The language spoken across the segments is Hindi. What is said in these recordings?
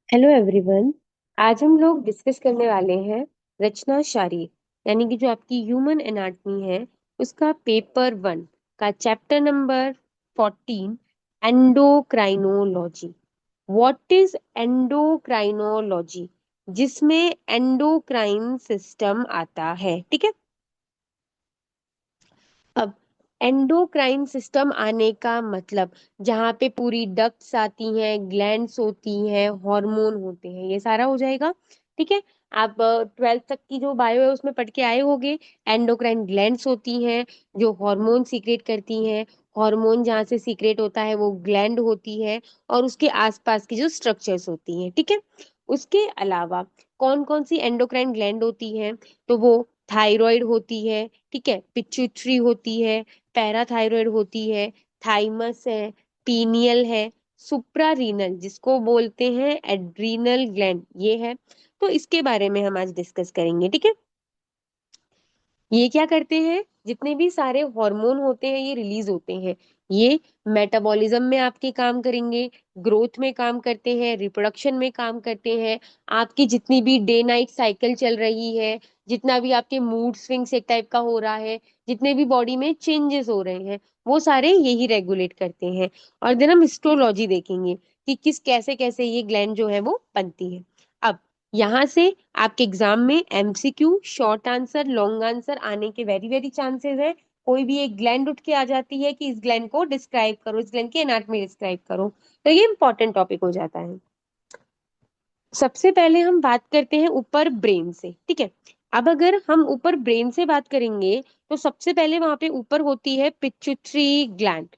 Hello everyone. आज हम लोग डिस्कस करने वाले हैं रचना शारीर यानी कि जो आपकी ह्यूमन एनाटमी है उसका पेपर 1 का chapter number 14, endocrinology. What is endocrinology, जिसमें एंडोक्राइन सिस्टम आता है। ठीक है। अब एंडोक्राइन सिस्टम आने का मतलब जहाँ पे पूरी डक्ट्स आती हैं, ग्लैंड्स होती हैं, हार्मोन होते हैं, ये सारा हो जाएगा। ठीक है। आप 12th तक की जो बायो है उसमें पढ़ के आए होंगे। एंडोक्राइन ग्लैंड्स होती हैं जो हार्मोन सीक्रेट करती हैं। हार्मोन जहाँ से सीक्रेट होता है वो ग्लैंड होती है और उसके आसपास की जो स्ट्रक्चर्स होती हैं। ठीक है। उसके अलावा कौन कौन सी एंडोक्राइन ग्लैंड होती हैं, तो वो थायराइड होती है। ठीक है। पिट्यूटरी होती है, पैराथायराइड होती है, थाइमस है, पीनियल है, सुप्रारीनल जिसको बोलते हैं एड्रीनल ग्लैंड ये है। तो इसके बारे में हम आज डिस्कस करेंगे। ठीक है। ये क्या करते हैं, जितने भी सारे हार्मोन होते हैं ये रिलीज होते हैं। ये मेटाबॉलिज्म में आपके काम करेंगे, ग्रोथ में काम करते हैं, रिप्रोडक्शन में काम करते हैं। आपकी जितनी भी डे नाइट साइकिल चल रही है, जितना भी आपके मूड स्विंग्स एक टाइप का हो रहा है, जितने भी बॉडी में चेंजेस हो रहे हैं, वो सारे यही रेगुलेट करते हैं। और देन हम हिस्टोलॉजी देखेंगे कि किस कैसे कैसे ये ग्लैंड जो है वो बनती है। अब यहाँ से आपके एग्जाम में MCQ, short answer, long answer आने के वेरी वेरी चांसेस है। कोई भी एक ग्लैंड उठ के आ जाती है कि इस ग्लैंड को डिस्क्राइब करो, इस ग्लैंड की एनाटॉमी डिस्क्राइब करो, तो ये इंपॉर्टेंट टॉपिक हो जाता है। सबसे पहले हम बात करते हैं ऊपर ब्रेन से। ठीक है। अब अगर हम ऊपर ब्रेन से बात करेंगे तो सबसे पहले वहां पे ऊपर होती है पिट्यूटरी ग्लैंड।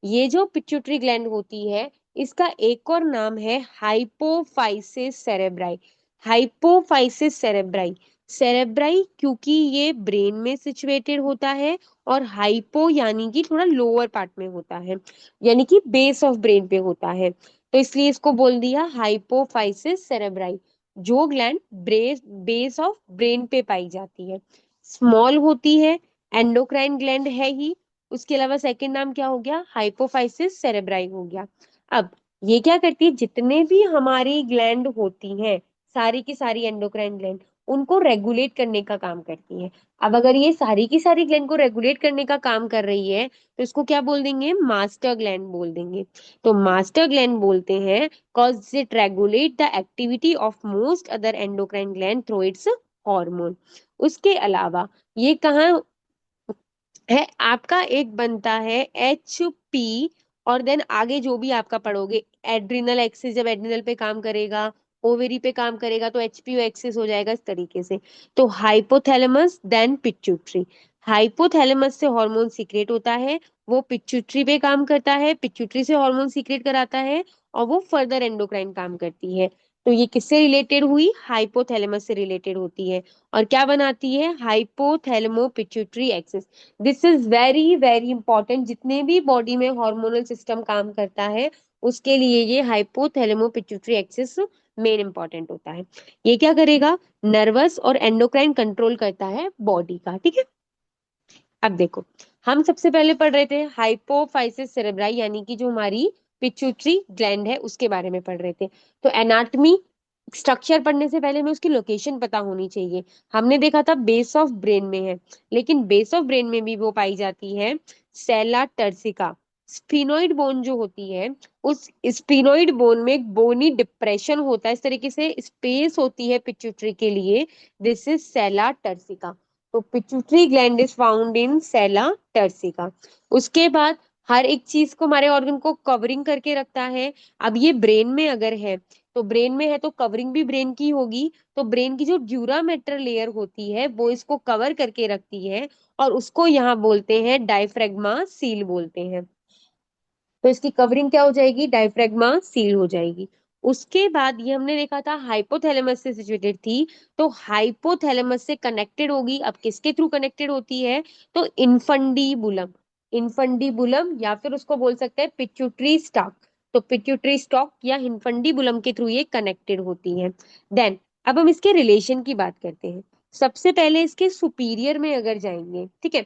ये जो पिट्यूटरी ग्लैंड होती है इसका एक और नाम है hypophysis cerebri. Hypophysis cerebri, cerebri क्योंकि ये ब्रेन में सिचुएटेड होता है, और हाइपो यानी कि थोड़ा लोअर पार्ट में होता है, यानी कि बेस ऑफ ब्रेन पे होता है, तो इसलिए इसको बोल दिया हाइपोफाइसिस सेरेब्राई। जो ग्लैंड बेस ऑफ ब्रेन पे पाई जाती है, स्मॉल होती है, एंडोक्राइन ग्लैंड है ही। उसके अलावा सेकंड नाम क्या हो गया, हाइपोफाइसिस सेरेब्राई हो गया। अब ये क्या करती है, जितने भी हमारी ग्लैंड होती हैं, सारी की सारी एंडोक्राइन ग्लैंड उनको रेगुलेट करने का काम करती है। अब अगर ये सारी की सारी ग्लैंड को रेगुलेट करने का काम कर रही है तो इसको क्या बोल देंगे, मास्टर ग्लैंड बोल देंगे। तो मास्टर ग्लैंड बोलते हैं cause it regulate the activity of most other endocrine gland through its hormone। उसके अलावा ये कहाँ है, आपका एक बनता है HP, और देन आगे जो भी आपका पढ़ोगे एड्रिनल एक्सिस, जब एड्रिनल पे काम करेगा, ओवेरी पे काम करेगा तो HPO एक्सिस हो जाएगा इस तरीके से। तो हाइपोथैलेमस देन पिट्यूटरी, हाइपोथैलेमस से हार्मोन सीक्रेट होता है, वो पिट्यूटरी पे काम करता है, पिट्यूटरी से हार्मोन सीक्रेट कराता है, और वो फर्दर एंडोक्राइन काम करती है। तो ये किससे रिलेटेड हुई, हाइपोथैलेमस से रिलेटेड होती है। और क्या बनाती है, hypothalamo pituitary axis. This is very very important, जितने भी बॉडी में हार्मोनल सिस्टम काम करता है उसके लिए ये हाइपोथैलेमो पिट्यूटरी एक्सिस मेन इंपॉर्टेंट होता है। ये क्या करेगा, नर्वस और एंडोक्राइन कंट्रोल करता है बॉडी का। ठीक है। अब देखो, हम सबसे पहले पढ़ रहे थे हाइपोफाइसिस सेरेब्राई यानी कि जो हमारी पिट्यूटरी ग्लैंड है उसके बारे में पढ़ रहे थे। तो एनाटमी स्ट्रक्चर पढ़ने से पहले हमें उसकी लोकेशन पता होनी चाहिए। हमने देखा था बेस ऑफ ब्रेन में है, लेकिन बेस ऑफ ब्रेन में भी वो पाई जाती है सेला टर्सिका। स्फिनोइड बोन जो होती है, उस स्फिनोइड बोन में एक बोनी डिप्रेशन होता है, इस तरीके से स्पेस होती है पिट्यूटरी के लिए। This is sella turcica. तो pituitary gland is found in sella turcica. उसके बाद हर एक चीज को, हमारे ऑर्गन को कवरिंग करके रखता है। अब ये ब्रेन में अगर है तो ब्रेन में है तो कवरिंग भी ब्रेन की होगी, तो ब्रेन की जो ड्यूरामेट्रल लेयर होती है वो इसको कवर करके रखती है, और उसको यहाँ बोलते हैं डायफ्रेग्मा सील बोलते हैं। तो इसकी कवरिंग क्या हो जाएगी, डायफ्रेग्मा सील हो जाएगी। उसके बाद ये हमने देखा था हाइपोथैलेमस से सिचुएटेड थी, तो हाइपोथैलेमस से कनेक्टेड होगी। अब किसके थ्रू कनेक्टेड होती है, तो इन्फंडीबुलम, इन्फंडीबुलम या फिर उसको बोल सकते हैं पिट्यूटरी स्टॉक। तो पिट्यूटरी स्टॉक या इन्फंडीबुलम के थ्रू ये कनेक्टेड होती है। देन अब हम इसके रिलेशन की बात करते हैं। सबसे पहले इसके सुपीरियर में अगर जाएंगे, ठीक है,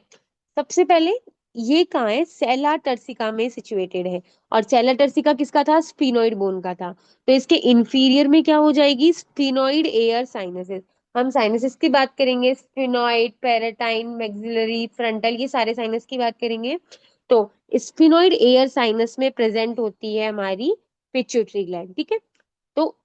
सबसे पहले ये कहाँ है, सेला टर्सिका में सिचुएटेड है। और सेला टर्सिका किसका था, स्फिनोइड बोन का था। तो इसके इंफीरियर में क्या हो जाएगी, स्फिनोइड एयर साइनसेस। हम साइनसेस की बात करेंगे, स्फिनोइड, पेराटाइन, मैक्सिलरी, फ्रंटल, ये सारे साइनस की बात करेंगे। तो स्फिनोइड एयर साइनस में प्रेजेंट होती है हमारी पिट्यूटरी ग्लैंड, ठीक है। तो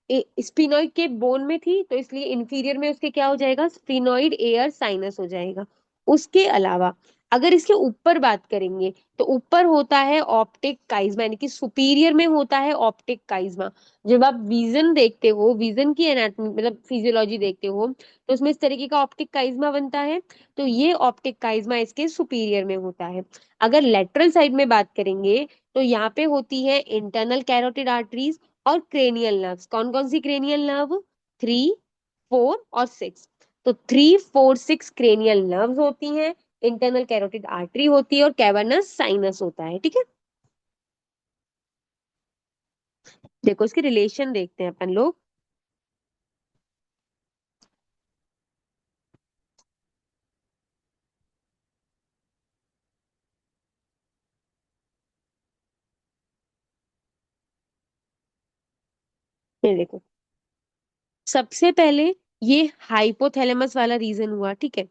स्फिनोइड के बोन में थी, तो इसलिए इंफीरियर में उसके क्या हो जाएगा, स्फिनोइड एयर साइनस हो जाएगा। उसके अलावा अगर इसके ऊपर बात करेंगे, तो ऊपर होता है ऑप्टिक काइज्मा, यानी कि सुपीरियर में होता है ऑप्टिक काइज्मा। जब आप विजन देखते हो, विजन की एनाटॉमी मतलब फिजियोलॉजी देखते हो, तो उसमें इस तरीके का ऑप्टिक काइज्मा बनता है। तो ये ऑप्टिक काइज्मा इसके सुपीरियर में होता है। अगर लेटरल साइड में बात करेंगे, तो यहाँ पे होती है इंटरनल कैरोटिड आर्टरीज और क्रेनियल नर्व्स। कौन कौन सी क्रेनियल नर्व, 3, 4 और 6। तो 3, 4, 6 क्रेनियल नर्व्स होती हैं, इंटरनल कैरोटिड आर्टरी होती है और कैवर्नस साइनस होता है, ठीक है। देखो इसके रिलेशन देखते हैं अपन लोग। ये देखो, सबसे पहले ये हाइपोथैलेमस वाला रीजन हुआ, ठीक है।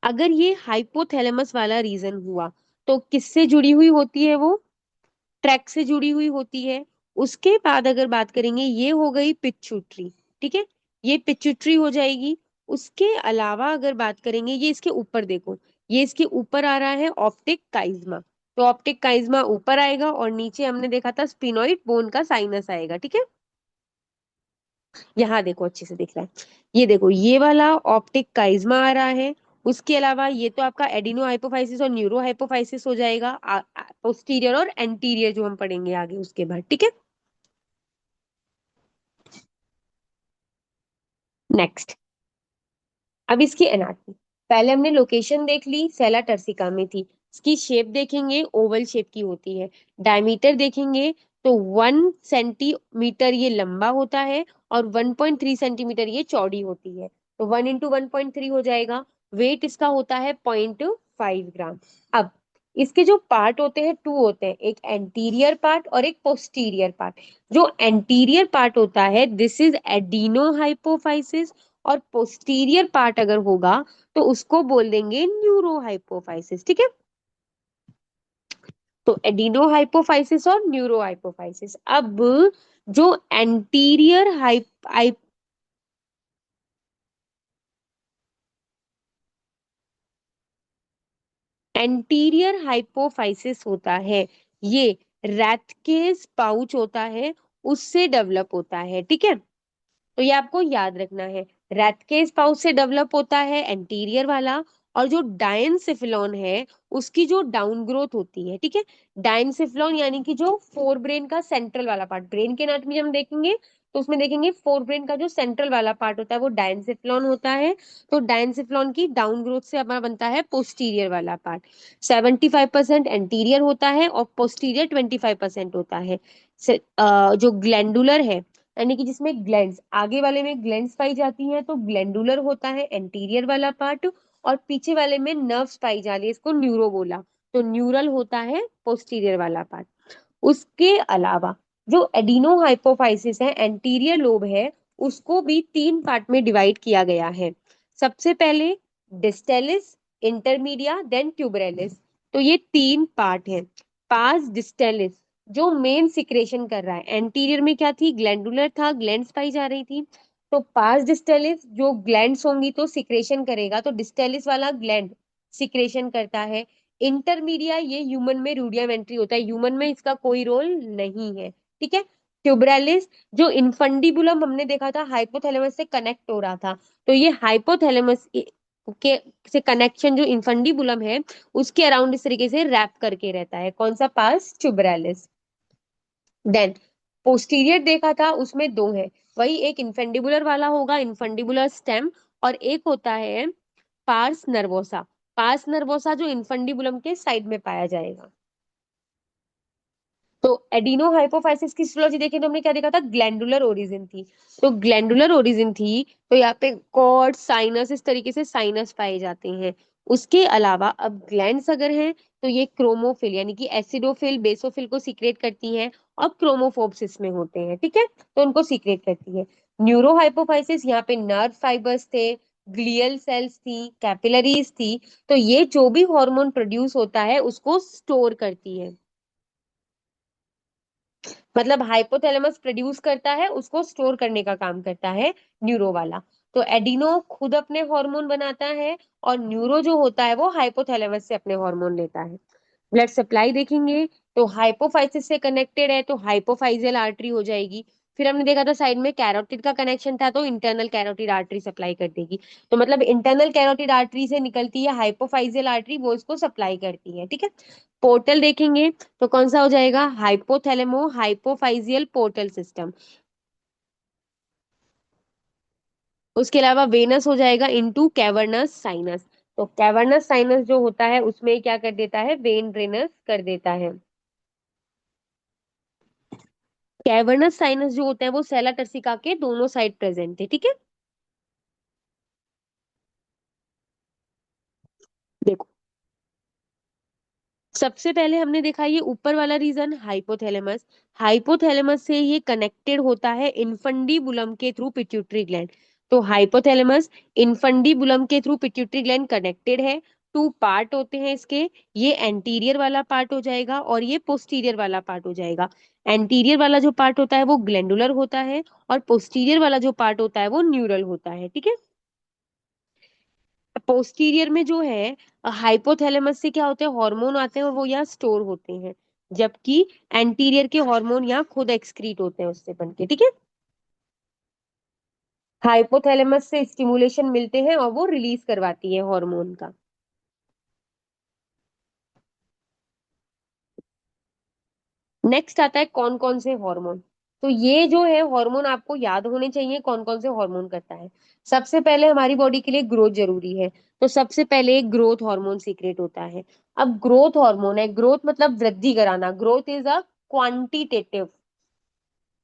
अगर ये हाइपोथैलेमस वाला रीजन हुआ, तो किससे जुड़ी हुई होती है वो, ट्रैक से जुड़ी हुई होती है। उसके बाद अगर बात करेंगे, ये हो गई पिट्यूटरी, ठीक है, ये पिट्यूटरी हो जाएगी। उसके अलावा अगर बात करेंगे, ये इसके ऊपर देखो, ये इसके ऊपर आ रहा है ऑप्टिक काइज्मा। तो ऑप्टिक काइज्मा ऊपर आएगा और नीचे हमने देखा था स्पिनोइड बोन का साइनस आएगा, ठीक है। यहाँ देखो अच्छे से दिख रहा है, ये देखो ये वाला ऑप्टिक काइज्मा आ रहा है। उसके अलावा ये तो आपका एडिनो हाइपोफाइसिस और न्यूरो हाइपोफाइसिस हो जाएगा, पोस्टीरियर और एंटीरियर जो हम पढ़ेंगे आगे उसके बाद, ठीक है। नेक्स्ट, अब इसकी एनाटॉमी। पहले हमने लोकेशन देख ली, सेला टर्सिका में थी। इसकी शेप देखेंगे, ओवल शेप की होती है। डायमीटर देखेंगे, तो 1 सेंटीमीटर ये लंबा होता है और 1.3 सेंटीमीटर ये चौड़ी होती है। तो 1 × 1.3 हो जाएगा। वेट इसका होता है 0.5 ग्राम। अब इसके जो पार्ट होते हैं, टू होते हैं, एक एंटीरियर पार्ट और एक पोस्टीरियर पार्ट। जो एंटीरियर पार्ट होता है, दिस इज एडिनो हाइपोफाइसिस। और पोस्टीरियर पार्ट अगर होगा, तो उसको बोल देंगे न्यूरो हाइपोफाइसिस, ठीक है। तो एडिनो हाइपोफाइसिस और न्यूरो हाइपोफाइसिस। अब जो एंटीरियर एंटीरियर हाइपोफाइसिस होता है, ये रैथकेस पाउच होता है, उससे डेवलप होता है, ठीक है। तो ये आपको याद रखना है, रैटकेस पाउच से डेवलप होता है एंटीरियर वाला। और जो डायनसिफिलॉन है, उसकी जो डाउन ग्रोथ होती है, ठीक है। डायनसिफिलॉन यानी कि जो फोर ब्रेन का सेंट्रल वाला पार्ट, ब्रेन के एनाटॉमी हम देखेंगे, तो उसमें देखेंगे फोर ब्रेन का जो सेंट्रल वाला पार्ट होता है वो डायनसिफिलॉन होता है। तो डायनसिफिलॉन की डाउन ग्रोथ से हमारा बनता है पोस्टीरियर वाला पार्ट। 75% एंटीरियर होता है और पोस्टीरियर 25% होता है। जो ग्लैंडुलर है, यानी कि जिसमें ग्लैंड्स, आगे वाले में ग्लैंड्स पाई जाती हैं, तो ग्लैंडुलर होता है एंटीरियर वाला पार्ट। और पीछे वाले में नर्व्स पाई जा रही है, इसको न्यूरो बोला। तो न्यूरल होता है पोस्टीरियर वाला पार्ट। उसके अलावा जो एडिनो हाइपोफाइसिस है, एंटीरियर लोब है, उसको भी 3 पार्ट में डिवाइड किया गया है। सबसे पहले डिस्टेलिस, इंटरमीडिया, देन ट्यूबरेलिस। तो ये 3 पार्ट है। पास डिस्टेलिस जो मेन सिक्रेशन कर रहा है, एंटीरियर में क्या थी, ग्लैंडुलर था, ग्लैंड्स पाई जा रही थी। तो पास डिस्टेलिस जो ग्लैंड्स होंगी तो सिक्रेशन करेगा, तो डिस्टेलिस वाला ग्लैंड सिक्रेशन करता है। इंटरमीडिया ये ह्यूमन में रूडियामेंट्री होता है, ह्यूमन में इसका कोई रोल नहीं है, ठीक है। ट्यूबरैलिस जो इनफंडिबुलम हमने देखा था हाइपोथैलेमस से कनेक्ट हो रहा था, तो ये हाइपोथैलेमस के से कनेक्शन जो इनफंडिबुलम है, उसके अराउंड इस तरीके से रैप करके रहता है। कौन सा पास, ट्यूबरैलिस। देन पोस्टीरियर देखा था, उसमें दो है, वही एक इनफेंडिबुलर वाला होगा, इनफंडिबुलर स्टेम। और एक होता है पार्स नर्वोसा। पार्स नर्वोसा जो इनफंडिबुलम के साइड में पाया जाएगा। तो एडिनो हाइपोफाइसिस की हिस्टोलॉजी देखें तो हमने क्या देखा था, ग्लैंडुलर ओरिजिन थी। तो ग्लैंडुलर ओरिजिन थी, तो यहाँ पे कॉर्ड, साइनस, इस तरीके से साइनस पाए जाते हैं। उसके अलावा अब ग्लैंड्स अगर हैं तो ये क्रोमोफिल यानी कि एसिडोफिल बेसोफिल को सीक्रेट करती हैं, और क्रोमोफोर्ब्स इसमें होते हैं, ठीक है, तो उनको सीक्रेट करती है। न्यूरो हाइपोफाइसिस, यहाँ पे नर्व फाइबर्स थे, ग्लियल सेल्स थी, कैपिलरीज थी, तो ये जो भी हार्मोन प्रोड्यूस होता है उसको स्टोर करती है। मतलब हाइपोथैलेमस प्रोड्यूस करता है, उसको स्टोर करने का काम करता है न्यूरो वाला। तो एडिनो खुद अपने हार्मोन बनाता है, और न्यूरो जो होता है वो हाइपोथैलेमस से अपने हार्मोन लेता है। ब्लड सप्लाई देखेंगे तो हाइपोफाइसिस से कनेक्टेड है तो हाइपोफाइजियल आर्टरी हो जाएगी। फिर हमने देखा था साइड में कैरोटिड का कनेक्शन था, तो इंटरनल कैरोटिड आर्टरी सप्लाई कर देगी। तो मतलब इंटरनल कैरोटिड आर्टरी से निकलती है हाइपोफाइजियल आर्टरी, वो इसको सप्लाई करती है, ठीक है। पोर्टल देखेंगे तो कौन सा हो जाएगा, हाइपोथैलेमो हाइपोफाइजियल पोर्टल सिस्टम। उसके अलावा वेनस हो जाएगा इनटू कैवर्नस साइनस। तो कैवर्नस साइनस जो होता है उसमें क्या कर देता है, वेन ड्रेनस कर देता है। कैवर्नस साइनस जो होता है वो सेला टर्सिका के दोनों साइड प्रेजेंट है, ठीक है। देखो, सबसे पहले हमने देखा ये ऊपर वाला रीजन हाइपोथैलेमस। हाइपोथैलेमस से ये कनेक्टेड होता है इन्फंडीबुलम के थ्रू पिट्यूटरी ग्लैंड। तो हाइपोथैलेमस इन्फंडीबुलम के थ्रू पिट्यूटरी ग्लैंड कनेक्टेड है। टू पार्ट होते हैं इसके, ये एंटीरियर वाला पार्ट हो जाएगा और ये पोस्टीरियर वाला पार्ट हो जाएगा। एंटीरियर वाला जो पार्ट होता है वो ग्लैंडुलर होता है, और पोस्टीरियर वाला जो पार्ट होता है वो न्यूरल होता है, ठीक है। पोस्टीरियर में जो है हाइपोथैलेमस से क्या होते हैं, हार्मोन आते हैं और वो यहाँ स्टोर होते हैं, जबकि एंटीरियर के हार्मोन यहाँ खुद एक्सक्रीट होते हैं उससे बनके, ठीक है। हाइपोथैलेमस से स्टिमुलेशन मिलते हैं और वो रिलीज करवाती है हार्मोन का। नेक्स्ट आता है कौन कौन से हार्मोन। तो ये जो है हार्मोन आपको याद होने चाहिए कौन कौन से हार्मोन करता है। सबसे पहले हमारी बॉडी के लिए ग्रोथ जरूरी है, तो सबसे पहले ग्रोथ हार्मोन सीक्रेट होता है। अब ग्रोथ हार्मोन है, ग्रोथ मतलब वृद्धि कराना, ग्रोथ इज अ क्वांटिटेटिव,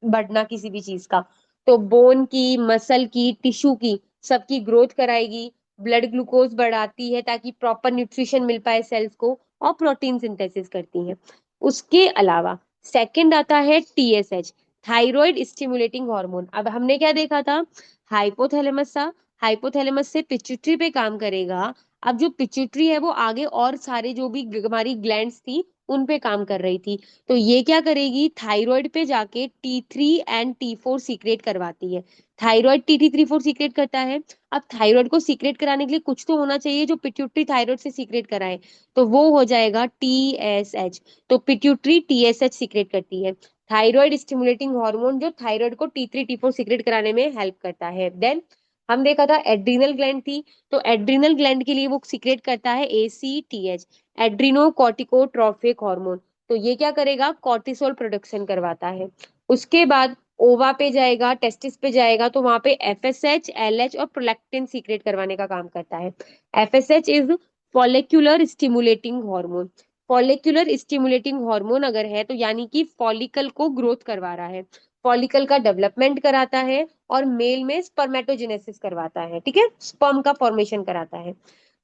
बढ़ना किसी भी चीज का। तो बोन की, मसल की, टिश्यू की, सबकी ग्रोथ कराएगी। ब्लड ग्लूकोज बढ़ाती है ताकि प्रॉपर न्यूट्रिशन मिल पाए सेल्स को, और प्रोटीन सिंथेसिस करती है। उसके अलावा सेकंड आता है टीएसएच, थायराइड स्टिमुलेटिंग हार्मोन। अब हमने क्या देखा था, हाइपोथैलेमस था, हाइपोथैलेमस से पिट्यूटरी पे काम करेगा। अब जो पिट्यूटरी है वो आगे और सारे जो भी हमारी ग्लैंड्स थी उन पे काम कर रही थी। तो ये क्या करेगी, थायराइड पे जाके T3 and T4 सीक्रेट करवाती है। थायराइड T3 T4 सीक्रेट करता है। अब थायराइड को सीक्रेट कराने के लिए कुछ तो होना चाहिए जो पिट्यूटरी थायराइड से सीक्रेट कराए, तो वो हो जाएगा TSH। तो पिट्यूटरी TSH सीक्रेट करती है, थायराइड स्टिमुलेटिंग हार्मोन जो थायराइड को T3 T4 सीक्रेट कराने में हेल्प करता है। देन हम देखा था एड्रीनल ग्लैंड थी, तो एड्रीनल ग्लैंड के लिए वो सीक्रेट करता है ACTH, एड्रीनो कॉर्टिकोट्रोफिक हार्मोन। तो ये क्या करेगा, कॉर्टिसोल प्रोडक्शन करवाता है। उसके बाद ओवा पे जाएगा, टेस्टिस पे जाएगा, तो वहां पे FSH LH और प्रोलैक्टिन सीक्रेट करवाने का काम करता है। FSH is follicular stimulating hormone. Follicular stimulating hormone अगर है तो यानी कि फॉलिकल को ग्रोथ करवा रहा है, फॉलिकल का डेवलपमेंट कराता है, और मेल में स्पर्मेटोजेनेसिस करवाता है, ठीक है, स्पर्म का फॉर्मेशन कराता है।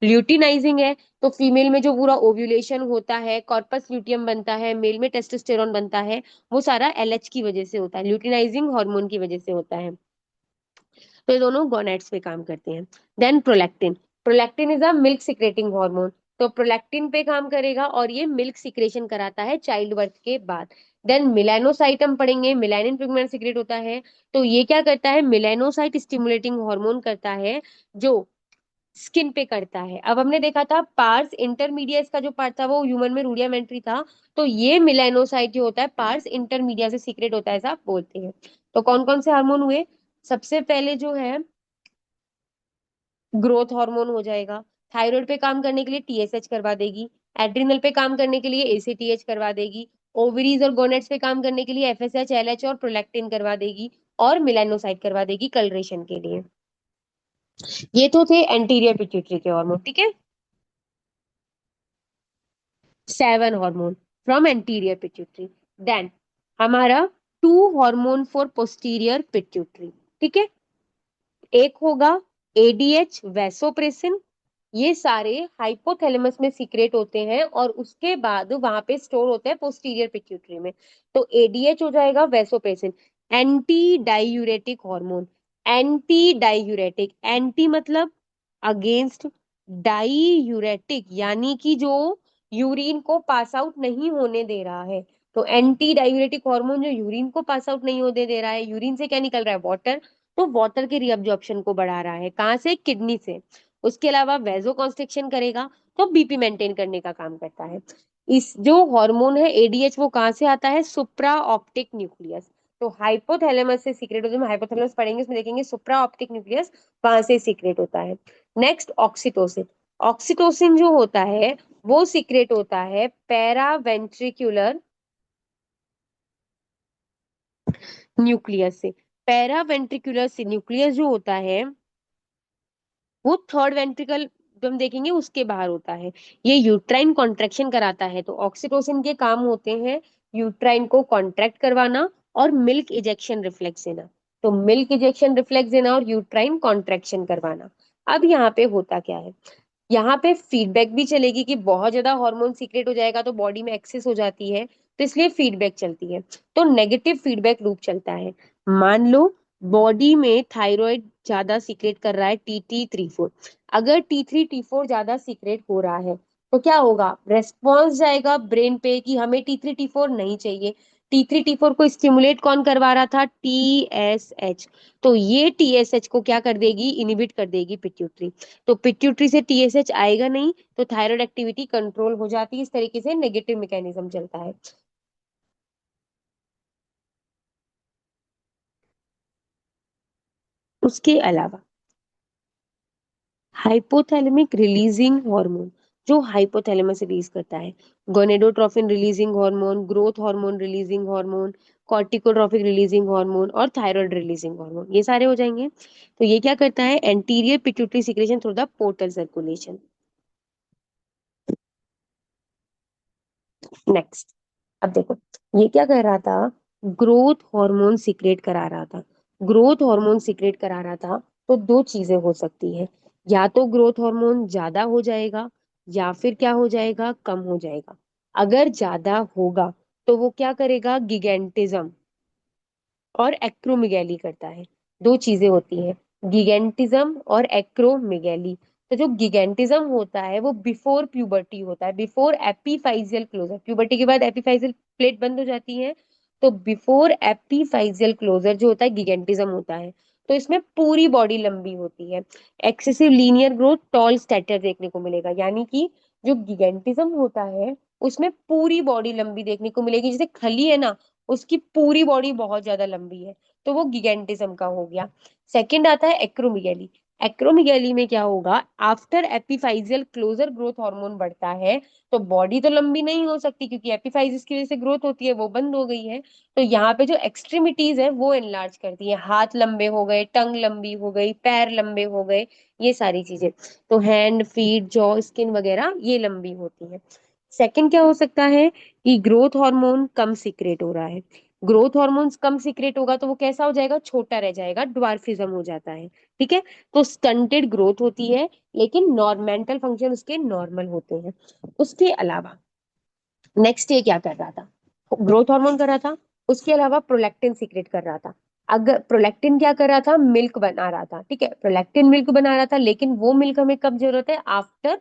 ल्यूटिनाइजिंग है, तो फीमेल में जो पूरा ओव्यूलेशन होता है, कॉर्पस ल्यूटियम बनता है, मेल में टेस्टोस्टेरोन बनता है, वो सारा LH की वजह से होता है, ल्यूटिनाइजिंग हार्मोन की वजह से होता है। तो ये दोनों गोनेट्स पे काम करते हैं। Then prolactin, prolactin is a milk secreting hormone. तो प्रोलैक्टिन पे काम करेगा और ये मिल्क सिक्रेशन कराता है चाइल्ड बर्थ के बाद। देन मिलेनोसाइट हम पढ़ेंगे, मिलानिन पिगमेंट सिक्रेट होता है। तो ये क्या करता है, मिलेनोसाइट स्टिमुलेटिंग हार्मोन करता है, जो स्किन पे करता है। अब हमने देखा था पार्स इंटरमीडिया, इसका जो पार्ट था वो ह्यूमन में रूडियामेंट्री था, तो ये मिलेनोसाइट जो होता है पार्स इंटरमीडिया से सीक्रेट होता है, ऐसा बोलते हैं। तो कौन कौन से हार्मोन हुए, सबसे पहले जो है ग्रोथ हार्मोन हो जाएगा, थायराइड पे काम करने के लिए TSH करवा देगी, एड्रिनल पे काम करने के लिए ACTH करवा देगी, ओवरीज और गोनेट्स पे काम करने के लिए FSH LH और प्रोलैक्टिन करवा देगी, और मिलानोसाइट करवा देगी कलरेशन के लिए। ये तो थे एंटीरियर पिट्यूटरी के हार्मोन, ठीक है। 7 hormone from anterior pituitary. Then हमारा 2 हार्मोन फॉर पोस्टीरियर पिट्यूटरी, ठीक है। एक होगा ADH वैसोप्रेसिन, ये सारे हाइपोथैलेमस में सीक्रेट होते हैं और उसके बाद वहां पे स्टोर होते हैं पोस्टीरियर पिट्यूटरी में। तो एडीएच हो जाएगा vasopressin, anti diuretic hormone. Anti diuretic, anti मतलब अगेंस्ट, डाईयूरेटिक यानी कि जो यूरिन को पास आउट नहीं होने दे रहा है। तो एंटी डायूरेटिक हार्मोन जो यूरिन को पास आउट नहीं होने दे रहा है, यूरिन से क्या निकल रहा है, वाटर, तो वाटर के रीअब्जॉर्प्शन को बढ़ा रहा है, कहाँ से, किडनी से। उसके अलावा वेजो कॉन्स्ट्रिक्शन करेगा तो बीपी मेंटेन करने का काम करता है। इस जो हार्मोन है एडीएच वो कहाँ से आता है, सुप्रा ऑप्टिक न्यूक्लियस। तो हाइपोथैलेमस से सीक्रेट होता है, हाइपोथैलेमस पढ़ेंगे उसमें देखेंगे सुप्रा ऑप्टिक न्यूक्लियस वहां से सीक्रेट होता है। Next oxytocin. ऑक्सीटोसिन जो होता है वो सीक्रेट होता है पैरावेंट्रिकुलर न्यूक्लियस से। पैरावेंट्रिकुलर से न्यूक्लियस जो होता है वो थर्ड वेंट्रिकल जो हम देखेंगे उसके बाहर होता है। ये यूट्राइन कॉन्ट्रैक्शन कराता है। तो ऑक्सीटोसिन के काम होते हैं यूट्राइन को कॉन्ट्रैक्ट करवाना और मिल्क इजेक्शन रिफ्लेक्स देना। तो मिल्क इजेक्शन रिफ्लेक्स देना और यूट्राइन कॉन्ट्रैक्शन करवाना। अब यहाँ पे होता क्या है, यहाँ पे फीडबैक भी चलेगी कि बहुत ज्यादा हार्मोन सीक्रेट हो जाएगा तो बॉडी में एक्सेस हो जाती है, तो इसलिए फीडबैक चलती है। तो नेगेटिव फीडबैक लूप चलता है। मान लो बॉडी में थायराइड ज्यादा सीक्रेट कर रहा है T3 T4। अगर T3 T4 ज्यादा सीक्रेट हो रहा है तो क्या होगा, रेस्पॉन्स जाएगा ब्रेन पे कि हमें T3 T4 नहीं चाहिए। T3 T4 को स्टिमुलेट कौन करवा रहा था, TSH। तो ये TSH को क्या कर देगी, इनिबिट कर देगी पिट्यूटरी। तो पिट्यूटरी से टीएसएच आएगा नहीं तो थायराइड एक्टिविटी कंट्रोल हो जाती है। इस तरीके से नेगेटिव मैकेनिज्म चलता है। उसके अलावा हाइपोथैलेमिक रिलीजिंग हार्मोन जो हाइपोथैलेमस रिलीज करता है, gonadotrophin releasing hormone, growth hormone releasing hormone, corticotrophic releasing hormone और थायराइड रिलीजिंग हार्मोन, ये सारे हो जाएंगे। तो ये क्या करता है, anterior pituitary secretion through the portal circulation. Next, अब देखो ये क्या कर रहा था, ग्रोथ हार्मोन सीक्रेट करा रहा था। ग्रोथ हार्मोन सीक्रेट करा रहा था तो दो चीजें हो सकती है, या तो ग्रोथ हार्मोन ज्यादा हो जाएगा या फिर क्या हो जाएगा, कम हो जाएगा। अगर ज्यादा होगा तो वो क्या करेगा, गिगेंटिज्म और एक्रोमेगैली करता है। दो चीजें होती हैं, गिगेंटिज्म और एक्रोमेगैली। तो जो गिगेंटिज्म होता है वो बिफोर प्यूबर्टी होता है, बिफोर एपिफाइजियल क्लोजर। प्यूबर्टी के बाद एपिफाइजियल प्लेट बंद हो जाती है, तो बिफोर एपिफाइजियल क्लोजर जो होता है गिगेंटिज्म होता है। तो इसमें पूरी बॉडी लंबी होती है। Excessive linear growth, toll stator देखने को मिलेगा, यानी कि जो गिगेंटिज्म होता है उसमें पूरी बॉडी लंबी देखने को मिलेगी। जैसे खली है ना, उसकी पूरी बॉडी बहुत ज्यादा लंबी है, तो वो गिगेंटिज्म का हो गया। सेकंड आता है एक्रोमिगैली। एक्रोमिगैली में क्या होगा, आफ्टर एपिफाइजियल क्लोजर ग्रोथ हार्मोन बढ़ता है, तो बॉडी तो लंबी नहीं हो सकती क्योंकि एपिफाइजिस की वजह से ग्रोथ होती है वो बंद हो गई है। तो यहाँ पे जो एक्सट्रीमिटीज है वो एनलार्ज करती है, हाथ लंबे हो गए, टंग लंबी हो गई, पैर लंबे हो गए, ये सारी चीजें। तो हैंड, फीट, जॉ, स्किन वगैरह ये लंबी होती है। सेकंड क्या हो सकता है कि ग्रोथ हार्मोन कम सीक्रेट हो रहा है। ग्रोथ हार्मोन्स कम सीक्रेट होगा तो वो कैसा हो जाएगा, छोटा रह जाएगा, ड्वार्फिज्म हो जाता है। ठीक है, तो स्टंटेड ग्रोथ होती है लेकिन नॉर्मेंटल फंक्शन उसके नॉर्मल होते हैं। उसके अलावा नेक्स्ट ये क्या कर रहा था, ग्रोथ हार्मोन कर रहा था, उसके अलावा प्रोलैक्टिन सीक्रेट कर रहा था। अगर प्रोलैक्टिन क्या कर रहा था, मिल्क बना रहा था। ठीक है, प्रोलैक्टिन मिल्क बना रहा था, लेकिन वो मिल्क हमें कब जरूरत है, आफ्टर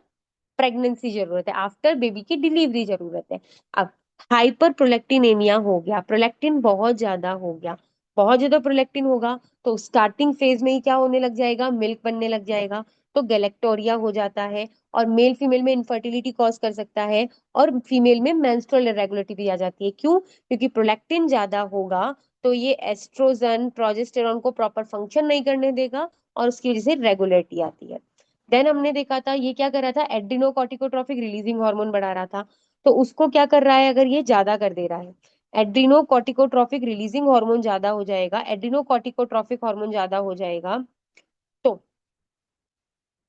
प्रेगनेंसी जरूरत है, आफ्टर बेबी की डिलीवरी जरूरत है। अब हाइपर प्रोलैक्टिनेमिया हो गया, प्रोलैक्टिन बहुत ज्यादा हो गया, बहुत ज्यादा प्रोलैक्टिन होगा तो स्टार्टिंग फेज में ही क्या होने लग जाएगा, मिल्क बनने लग जाएगा, तो गैलेक्टोरिया हो जाता है और मेल फीमेल में इनफर्टिलिटी कॉज कर सकता है। और फीमेल में मेंस्ट्रुअल इरेगुलरिटी भी आ जाती है। क्यों, क्योंकि प्रोलैक्टिन ज्यादा होगा तो ये एस्ट्रोजन प्रोजेस्टेरॉन को प्रॉपर फंक्शन नहीं करने देगा और उसकी वजह से रेगुलरिटी आती है। देन हमने देखा था ये क्या कर रहा था, एड्रिनोकॉर्टिकोट्रोफिक रिलीजिंग हार्मोन बढ़ा रहा था। तो उसको क्या कर रहा है, अगर ये ज्यादा कर दे रहा है, एड्रिनोकॉर्टिकोट्रोफिक रिलीजिंग हार्मोन ज्यादा हो जाएगा, एड्रिनोकॉर्टिकोट्रोफिक हार्मोन ज्यादा हो जाएगा तो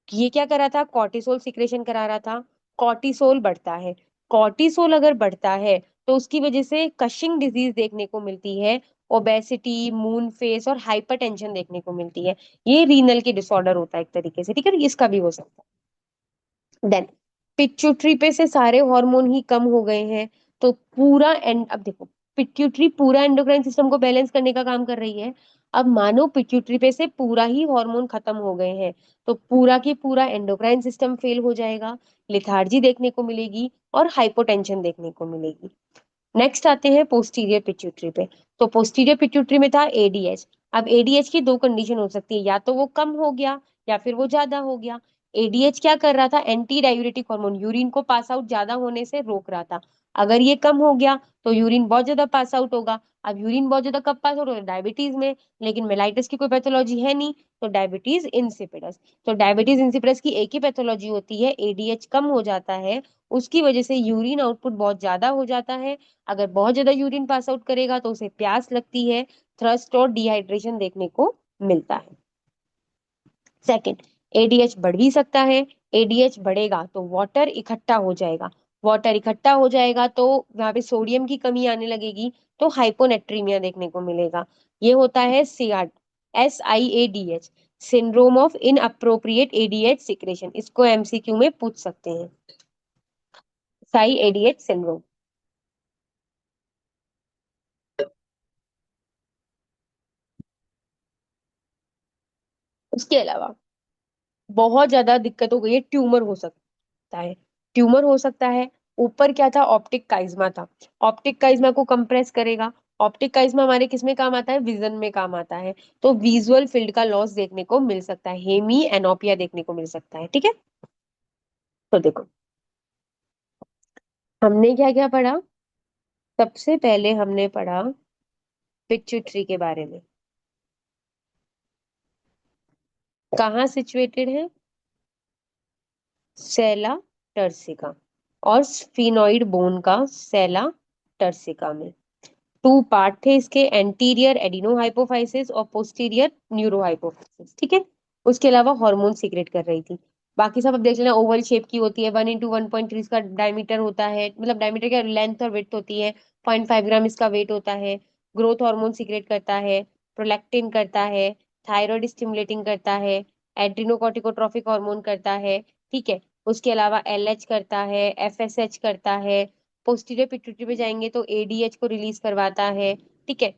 ये क्या कर रहा था, कॉर्टिसोल सिक्रेशन करा रहा था। कॉर्टिसोल बढ़ता है, कॉर्टिसोल अगर बढ़ता है तो उसकी वजह से कशिंग डिजीज देखने को मिलती है, ओबेसिटी, मून फेस और हाइपरटेंशन देखने को मिलती है। ये रीनल के डिसऑर्डर होता है एक तरीके से। ठीक है, इसका भी हो सकता है। देन पिट्यूटरी पे से सारे हार्मोन ही कम हो गए हैं, तो पूरा एंड, अब देखो, पिट्यूटरी पूरा एंडोक्राइन सिस्टम को बैलेंस करने का काम कर रही है। अब मानो पिट्यूटरी पे से पूरा ही हार्मोन खत्म हो गए हैं, तो पूरा की पूरा एंडोक्राइन सिस्टम फेल हो जाएगा, लिथार्जी देखने को मिलेगी और हाइपोटेंशन देखने को मिलेगी। नेक्स्ट आते हैं पोस्टीरियर पिट्यूटरी पे। तो पोस्टीरियर पिट्यूटरी में था एडीएच। अब एडीएच की दो कंडीशन हो सकती है, या तो वो कम हो गया या फिर वो ज्यादा हो गया। एडीएच क्या कर रहा था, एंटी डायूरेटिक हार्मोन, यूरिन को पास आउट ज्यादा होने से रोक रहा था। अगर ये कम हो गया तो यूरिन बहुत ज्यादा पास आउट होगा। अब यूरिन बहुत ज्यादा कब पास आउट होगा, डायबिटीज में, लेकिन मेलाइटिस की कोई पैथोलॉजी है नहीं, तो डायबिटीज इंसिपिडस। तो डायबिटीज इंसिपिडस की एक ही पैथोलॉजी होती है, एडीएच कम हो जाता है, उसकी वजह से यूरिन आउटपुट बहुत ज्यादा हो जाता है। अगर बहुत ज्यादा यूरिन पास आउट करेगा तो उसे प्यास लगती है, थ्रस्ट और डिहाइड्रेशन देखने को मिलता है। सेकंड, एडीएच बढ़ भी सकता है। एडीएच बढ़ेगा तो वाटर इकट्ठा हो जाएगा, वाटर इकट्ठा हो जाएगा तो वहां पे सोडियम की कमी आने लगेगी, तो हाइपोनेट्रीमिया देखने को मिलेगा। ये होता है CR, SIADH, syndrome of in appropriate ADH secretion. इसको एमसीक्यू में पूछ सकते हैं, SIADH सिंड्रोम। उसके अलावा बहुत ज्यादा दिक्कत हो गई है, ट्यूमर हो सकता है, ट्यूमर हो सकता है। ऊपर क्या था, ऑप्टिक काइज्मा था, ऑप्टिक काइज्मा को कंप्रेस करेगा। ऑप्टिक काइज्मा हमारे किस में काम आता है, विजन में काम आता है, तो विजुअल फील्ड का लॉस देखने को मिल सकता है, हेमी एनोपिया देखने को मिल सकता है। ठीक है, तो देखो हमने क्या क्या पढ़ा। सबसे पहले हमने पढ़ा पिट्यूटरी के बारे में, कहाँ सिचुएटेड है, सेला टर्सिका, और स्फिनोइड बोन का सेला टर्सिका में। टू पार्ट थे इसके, एंटीरियर एडिनो हाइपोफाइसिस और पोस्टीरियर न्यूरो हाइपोफाइसिस। ठीक है, उसके अलावा हार्मोन सीक्रेट कर रही थी। बाकी सब अब देख लेना, ओवल शेप की होती है, 1 into 1.3 इसका डायमीटर होता है, मतलब डायमीटर क्या, लेंथ और विड्थ होती है, 0.5 ग्राम इसका वेट होता है। ग्रोथ हार्मोन सीक्रेट करता है, प्रोलैक्टिन करता है, थायराइड स्टिमुलेटिंग करता है, एड्रिनोकॉर्टिकोट्रॉफिक हार्मोन करता है। ठीक है, उसके अलावा एलएच करता है, एफएसएच करता है। पोस्टीरियर पिट्यूटरी पे जाएंगे तो एडीएच को रिलीज करवाता है। ठीक है,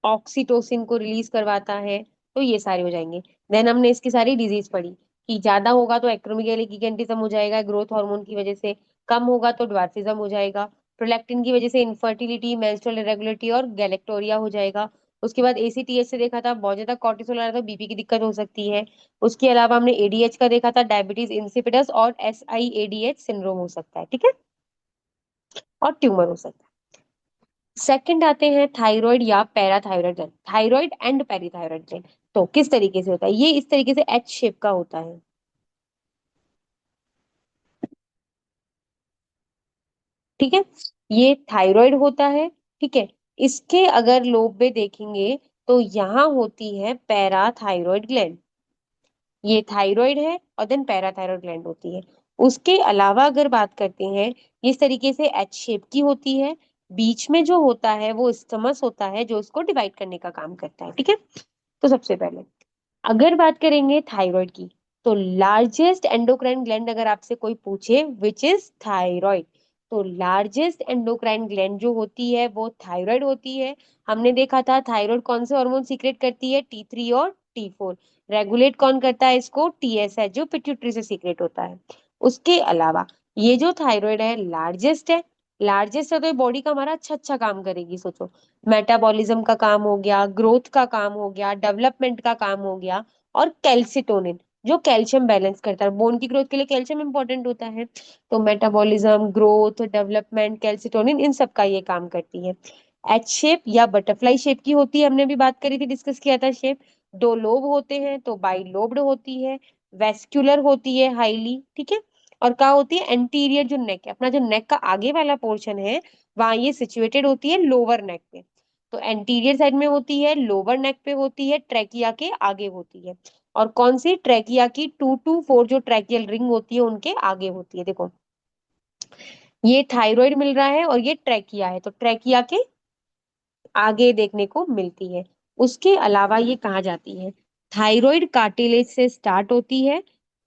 ऑक्सीटोसिन को रिलीज करवाता है, तो ये सारे हो जाएंगे। देन हमने इसकी सारी डिजीज पढ़ी, कि ज्यादा होगा तो एक्रोमेगाली गिगेंटिज्म हो जाएगा ग्रोथ हार्मोन की वजह से, कम होगा तो ड्वार्फिज्म हो जाएगा, प्रोलैक्टिन की वजह से इनफर्टिलिटी, मेंस्ट्रुअल इरेगुलरिटी और गैलेक्टोरिया हो जाएगा। उसके बाद एसीटीएच से देखा था, बहुत ज्यादा कॉर्टिसोल आ रहा था, बीपी की दिक्कत हो सकती है। उसके अलावा हमने एडीएच का देखा था, डायबिटीज इंसिपिडस और SIADH सिंड्रोम हो सकता है। ठीक है, और ट्यूमर हो सकता है। सेकंड आते हैं थायराइड या parathyroid gland, thyroid and parathyroid gland. तो किस तरीके से होता है, ये इस तरीके से एच शेप का होता है। ठीक है, ये थायराइड होता है। ठीक है, इसके अगर लोब में देखेंगे तो यहाँ होती है पैराथायराइड ग्लैंड, ये थायराइड है और देन पैराथायराइड ग्लैंड होती है। उसके अलावा अगर बात करते हैं, इस तरीके से एच शेप की होती है, बीच में जो होता है वो स्टमस होता है, जो उसको डिवाइड करने का काम करता है। ठीक है, तो सबसे पहले अगर बात करेंगे थायराइड की, तो लार्जेस्ट एंडोक्राइन ग्लैंड अगर आपसे कोई पूछे विच इज थायराइड, तो लार्जेस्ट एंडोक्राइन ग्लैंड जो होती है वो थायराइड होती है। हमने देखा था थायराइड कौन से हार्मोन सीक्रेट करती है, T3 और T4। रेगुलेट कौन करता है इसको, TSH, जो पिट्यूटरी से सीक्रेट होता है। उसके अलावा ये जो थायराइड है लार्जेस्ट है, लार्जेस्ट है तो ये बॉडी का हमारा अच्छा अच्छा काम करेगी, सोचो, मेटाबॉलिज्म का काम हो गया, ग्रोथ का काम हो गया, डेवलपमेंट का काम हो गया, और कैल्सिटोनिन जो कैल्शियम बैलेंस करता है, बोन की ग्रोथ के लिए कैल्शियम इंपॉर्टेंट होता है, तो मेटाबॉलिज्म, ग्रोथ, डेवलपमेंट, कैल्सिटोनिन, इन सब का ये काम करती है। एच शेप या बटरफ्लाई शेप की होती है, हमने भी बात करी थी, डिस्कस किया था शेप। दो लोब होते हैं तो बाई लोब्ड होती है, वेस्क्यूलर होती है हाईली। ठीक है, और क्या होती है, एंटीरियर जो नेक है, अपना जो नेक का आगे वाला पोर्शन है, वहां ये सिचुएटेड होती है लोअर नेक पे। तो एंटीरियर साइड में होती है, लोअर नेक पे होती है, ट्रैकिया के आगे होती है। और कौन सी, ट्रैकिया की 2 to 4 जो ट्रैकियल रिंग होती है उनके आगे होती है। देखो, ये थायराइड मिल रहा है और ये ट्रैकिया है, तो ट्रैकिया के आगे देखने को मिलती है। उसके अलावा ये कहाँ जाती है, थायराइड कार्टिलेज से स्टार्ट होती है,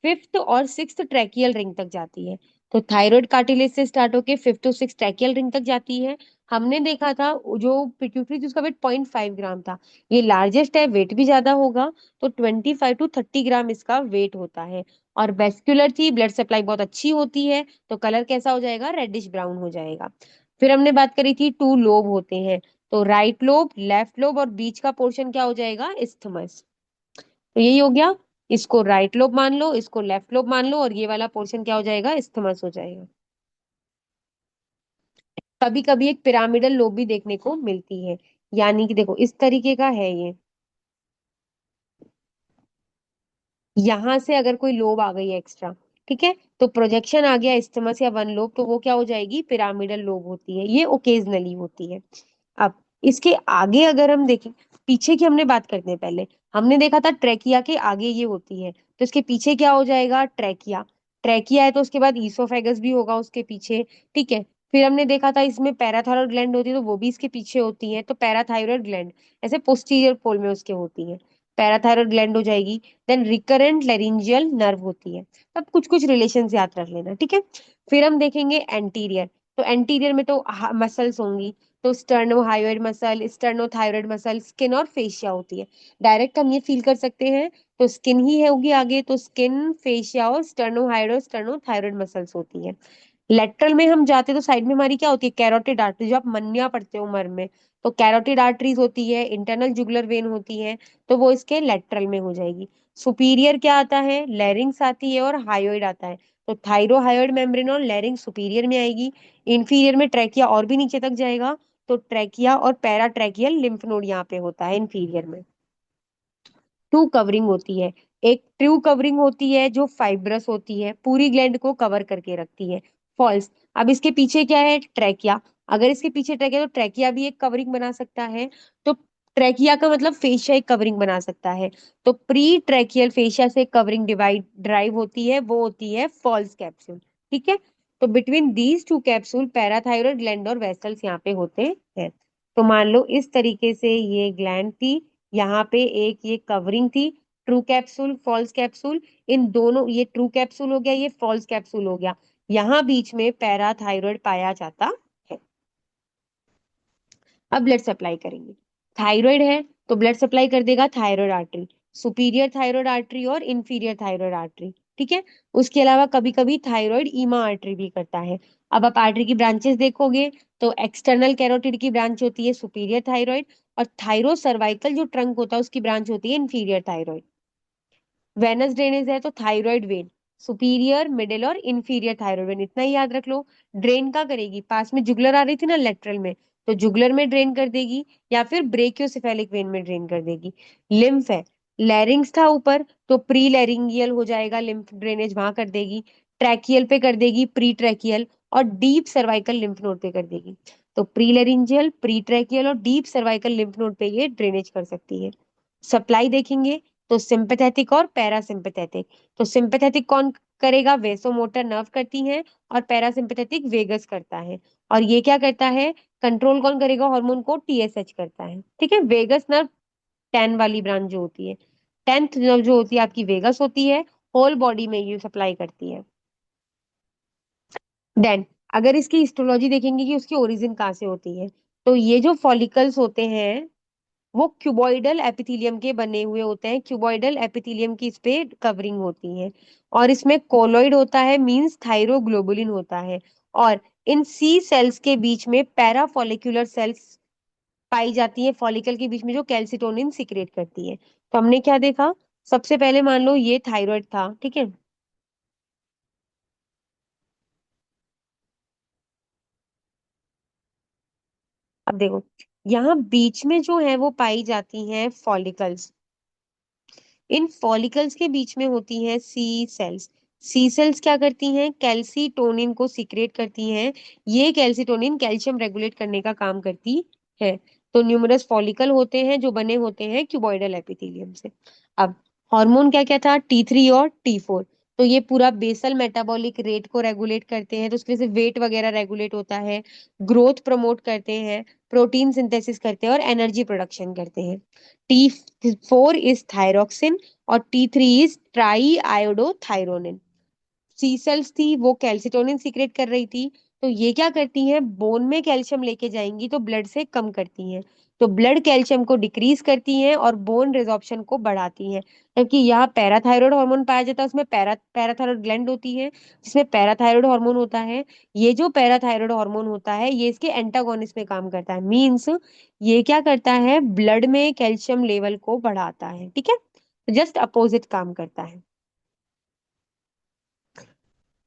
फिफ्थ और सिक्स्थ ट्रैकियल रिंग तक जाती है। तो थायराइड कार्टिलेज से स्टार्ट होके fifth to six tracheal ring तक जाती है। हमने देखा था जो पिट्यूटरी थी उसका वेट 0.5 ग्राम था। ये लार्जेस्ट है, वेट भी ज्यादा होगा। तो 25 to 30 ग्राम इसका वेट होता है। और वेस्कुलर थी, ब्लड सप्लाई बहुत अच्छी होती है। तो कलर कैसा हो जाएगा, रेडिश ब्राउन हो जाएगा। फिर हमने बात करी थी टू लोब होते हैं। तो राइट लोब, लेफ्ट लोब और बीच का पोर्शन क्या हो जाएगा, इस्थमस। तो यही हो गया। इसको राइट लोब मान लो, इसको लेफ्ट लोब मान लो, और ये वाला पोर्शन क्या हो जाएगा, इस्थमस हो जाएगा। कभी कभी एक पिरामिडल लोब भी देखने को मिलती है। यानी कि देखो इस तरीके का है ये। यहां से अगर कोई लोब आ गई है एक्स्ट्रा, ठीक है, तो प्रोजेक्शन आ गया इस्थमस या वन लोब, तो वो क्या हो जाएगी, पिरामिडल लोब होती है। ये ओकेजनली होती है। अब इसके आगे अगर हम देखें, पीछे की हमने बात करते हैं पहले। हमने देखा था ट्रेकिया के आगे ये होती है, तो इसके पीछे क्या हो जाएगा, ट्रेकिया। ट्रेकिया है तो उसके बाद ईसोफेगस भी होगा उसके पीछे। ठीक है। फिर हमने देखा था इसमें पैराथायरॉयड ग्लैंड होती है, तो वो भी इसके पीछे होती है, तो पैराथायरॉयड ग्लैंड ऐसे पोस्टीरियर पोल में उसके होती है। पैराथायरॉयड ग्लैंड हो जाएगी। देन रिकरेंट लेरिंजियल नर्व होती है। तब कुछ कुछ रिलेशन याद रख लेना, ठीक है। फिर हम देखेंगे एंटीरियर। तो एंटीरियर में तो मसल्स होंगी। तो स्टर्नोहायोइड मसल, स्टर्नोथायरॉयड मसल, स्किन और फेशिया होती है। डायरेक्ट हम ये फील कर सकते हैं, तो स्किन ही है होगी आगे, तो स्किन, फेशिया और स्टर्नोहायोइड और स्टर्नोथायरॉयड मसल्स होती है। लेटरल में हम जाते तो साइड में हमारी क्या होती है, कैरोटिड आर्टरी, जो आप मन्निया पढ़ते हो उम्र में। तो कैरोटिड आर्टरीज होती है, इंटरनल जुगुलर वेन होती है। तो वो इसके लेटरल में हो जाएगी। सुपीरियर क्या आता है, लैरिंग्स आती है और हायोइड आता है। तो थायरोहायोइड मेम्ब्रेन और लैरिंग सुपीरियर में आएगी। इंफीरियर में ट्रैकिया और भी नीचे तक जाएगा। तो ट्रैकिया और पैराट्रैकियल लिम्फ नोड यहाँ पे होता है इंफीरियर में। टू कवरिंग होती है। एक ट्रू कवरिंग होती है जो फाइब्रस होती है, पूरी ग्लैंड को कवर करके रखती है। फॉल्स। अब इसके पीछे क्या है, ट्रैकिया। अगर इसके पीछे ट्रैकिया, तो ट्रैकिया भी एक कवरिंग बना सकता है। तो ट्रैकिया का मतलब फेशिया एक कवरिंग बना सकता है। तो प्री ट्रैकियल फेशिया से कवरिंग डिवाइड ड्राइव होती है, वो होती है फॉल्स कैप्सूल। ठीक है। तो between these two capsule parathyroid gland और वेसल्स यहाँ पे होते हैं। तो मान लो इस तरीके से ये ग्लैंड थी, यहाँ पे एक ये कवरिंग थी, ट्रू कैप्सूल, फॉल्स कैप्सूल। इन दोनों, ये ट्रू कैप्सूल हो गया, ये फॉल्स कैप्सूल हो गया। यहाँ बीच में पैराथायरॉयड पाया जाता है। अब ब्लड सप्लाई करेंगे। थायराइड है तो ब्लड सप्लाई कर देगा thyroid artery, superior thyroid artery और इंफीरियर थायराइड आर्टरी। ठीक है। उसके अलावा कभी कभी थायराइड ईमा आर्टरी भी करता है। अब आप आर्टरी की ब्रांचेस देखोगे, तो एक्सटर्नल कैरोटिड की ब्रांच होती है सुपीरियर थायराइड, और थायरो सर्वाइकल जो ट्रंक होता है उसकी ब्रांच होती है इंफीरियर थायराइड। वेनस ड्रेनेज है तो थायराइड वेन, सुपीरियर, मिडिल और इंफीरियर थायराइड वेन, इतना ही याद रख लो। ड्रेन का करेगी, पास में जुगलर आ रही थी ना लेटरल में, तो जुगलर में ड्रेन कर देगी, या फिर ब्रेकियोसेफेलिक वेन में ड्रेन कर देगी। लिम्फ है, लैरिंग्स था ऊपर, तो प्री लैरिंगियल हो जाएगा, लिम्फ ड्रेनेज वहां कर देगी। ट्रैकियल पे कर देगी, प्री ट्रैकियल, और डीप सर्वाइकल लिम्फ नोड पे कर देगी। तो प्री लैरिंजियल, प्री ट्रैकियल और डीप सर्वाइकल लिम्फ नोड पे ये ड्रेनेज कर सकती है। सप्लाई देखेंगे, तो सिंपैथेटिक और पैरासिम्पैथेटिक। तो सिंपैथेटिक कौन करेगा, वेसोमोटर नर्व करती है, और पैरासिम्पैथेटिक वेगस करता है। और ये क्या करता है, कंट्रोल कौन करेगा, हार्मोन को टीएसएच करता है। ठीक है। वेगस नर्व 10 वाली ब्रांच जो होती है, 10th नर्व जो होती है आपकी वेगस होती है। होल बॉडी में ये सप्लाई करती है। देन अगर इसकी हिस्टोलॉजी देखेंगे कि उसकी ओरिजिन कहाँ से होती है, तो ये जो फॉलिकल्स होते हैं वो क्यूबॉइडल एपिथेलियम के बने हुए होते हैं। क्यूबॉइडल एपिथेलियम की इस पे कवरिंग होती है। और इसमें कोलोइड होता है, मींस थायरोग्लोबुलिन होता है। और इन सी सेल्स के बीच में पैरा फॉलिकुलर सेल्स पाई जाती है, फॉलिकल के बीच में, जो कैल्सिटोनिन सिक्रेट करती है। तो हमने क्या देखा, सबसे पहले मान लो ये थायराइड था, ठीक है। अब देखो, यहाँ बीच में जो है वो पाई जाती हैं फॉलिकल्स। इन फॉलिकल्स के बीच में होती हैं सी सेल्स। सी सेल्स क्या करती हैं, कैल्सीटोनिन को सीक्रेट करती हैं। ये कैल्सीटोनिन कैल्शियम रेगुलेट करने का काम करती है। तो न्यूमरस फॉलिकल होते हैं जो बने होते हैं क्यूबॉइडल एपिथेलियम से। अब हार्मोन क्या क्या था, T3 और T4। तो ये पूरा बेसल मेटाबॉलिक रेट को रेगुलेट करते हैं, तो उसकी वजह से वेट वगैरह रेगुलेट होता है, ग्रोथ प्रमोट करते हैं, प्रोटीन सिंथेसिस करते हैं और एनर्जी प्रोडक्शन करते हैं। T4 इज थायरोक्सिन और T3 is triiodothyronine. C cells थी वो कैल्सिटोनिन सीक्रेट कर रही थी। तो ये क्या करती हैं, बोन में कैल्शियम लेके जाएंगी तो ब्लड से कम करती हैं, तो ब्लड कैल्शियम को डिक्रीज करती हैं और बोन रिजॉर्प्शन को बढ़ाती हैं। जबकि यहाँ पैराथायरॉयड हार्मोन पाया जाता है, उसमें पैराथायरॉयड ग्लैंड होती है जिसमें पैराथायरॉयड हार्मोन होता है। ये जो पैराथायरॉयड हार्मोन होता है ये इसके एंटागोनिस्ट में काम करता है, मींस ये क्या करता है, ब्लड में कैल्शियम लेवल को बढ़ाता है, ठीक है, जस्ट अपोजिट काम करता है।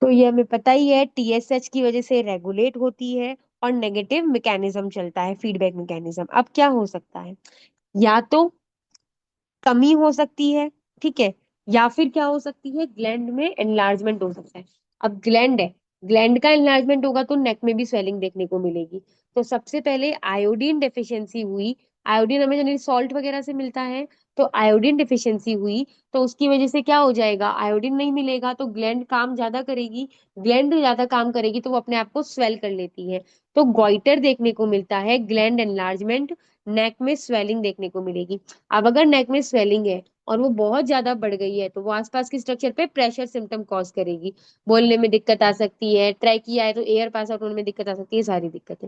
तो ये हमें पता ही है, टीएसएच की वजह से रेगुलेट होती है और नेगेटिव मैकेनिज्म चलता है, फीडबैक मैकेनिज्म। अब क्या हो सकता है, या तो कमी हो सकती है, ठीक है, या फिर क्या हो सकती है, ग्लैंड में एनलार्जमेंट हो सकता है। अब ग्लैंड है, ग्लैंड का एनलार्जमेंट होगा तो नेक में भी स्वेलिंग देखने को मिलेगी। तो सबसे पहले आयोडीन डेफिशिएंसी हुई, आयोडीन हमें जनरली सॉल्ट वगैरह से मिलता है, तो आयोडीन डिफिशियंसी हुई तो उसकी वजह से क्या हो जाएगा, आयोडीन नहीं मिलेगा तो ग्लैंड काम ज्यादा करेगी, ग्लैंड ज्यादा काम करेगी तो वो अपने आप को स्वेल कर लेती है, तो गॉइटर देखने को मिलता है, ग्लैंड एनलार्जमेंट, नेक में स्वेलिंग देखने को मिलेगी। अब अगर नेक में स्वेलिंग है और वो बहुत ज्यादा बढ़ गई है तो वो आसपास के स्ट्रक्चर पे प्रेशर सिम्टम कॉज करेगी, बोलने में दिक्कत आ सकती है, ट्रैकिया है तो एयर पास आउट होने में दिक्कत आ सकती है, सारी दिक्कतें।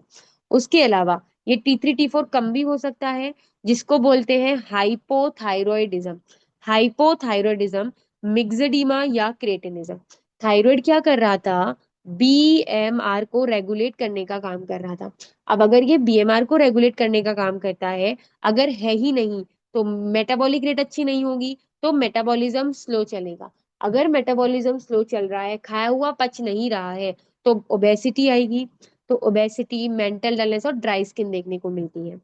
उसके अलावा ये T3 T4 कम भी हो सकता है, जिसको बोलते हैं हाइपोथायरॉयडिज्म। हाइपोथायरॉयडिज्म, मिक्सडीमा या क्रेटिनिज्म। थायराइड क्या कर रहा था, बीएमआर को रेगुलेट करने का काम कर रहा था। अब अगर ये बीएमआर को रेगुलेट करने का काम करता है, अगर है ही नहीं तो मेटाबॉलिक रेट अच्छी नहीं होगी, तो मेटाबॉलिज्म स्लो चलेगा। अगर मेटाबॉलिज्म स्लो चल रहा है, खाया हुआ पच नहीं रहा है, तो ओबेसिटी आएगी, तो ओबेसिटी, मेंटल डलनेस और ड्राई स्किन देखने को मिलती है।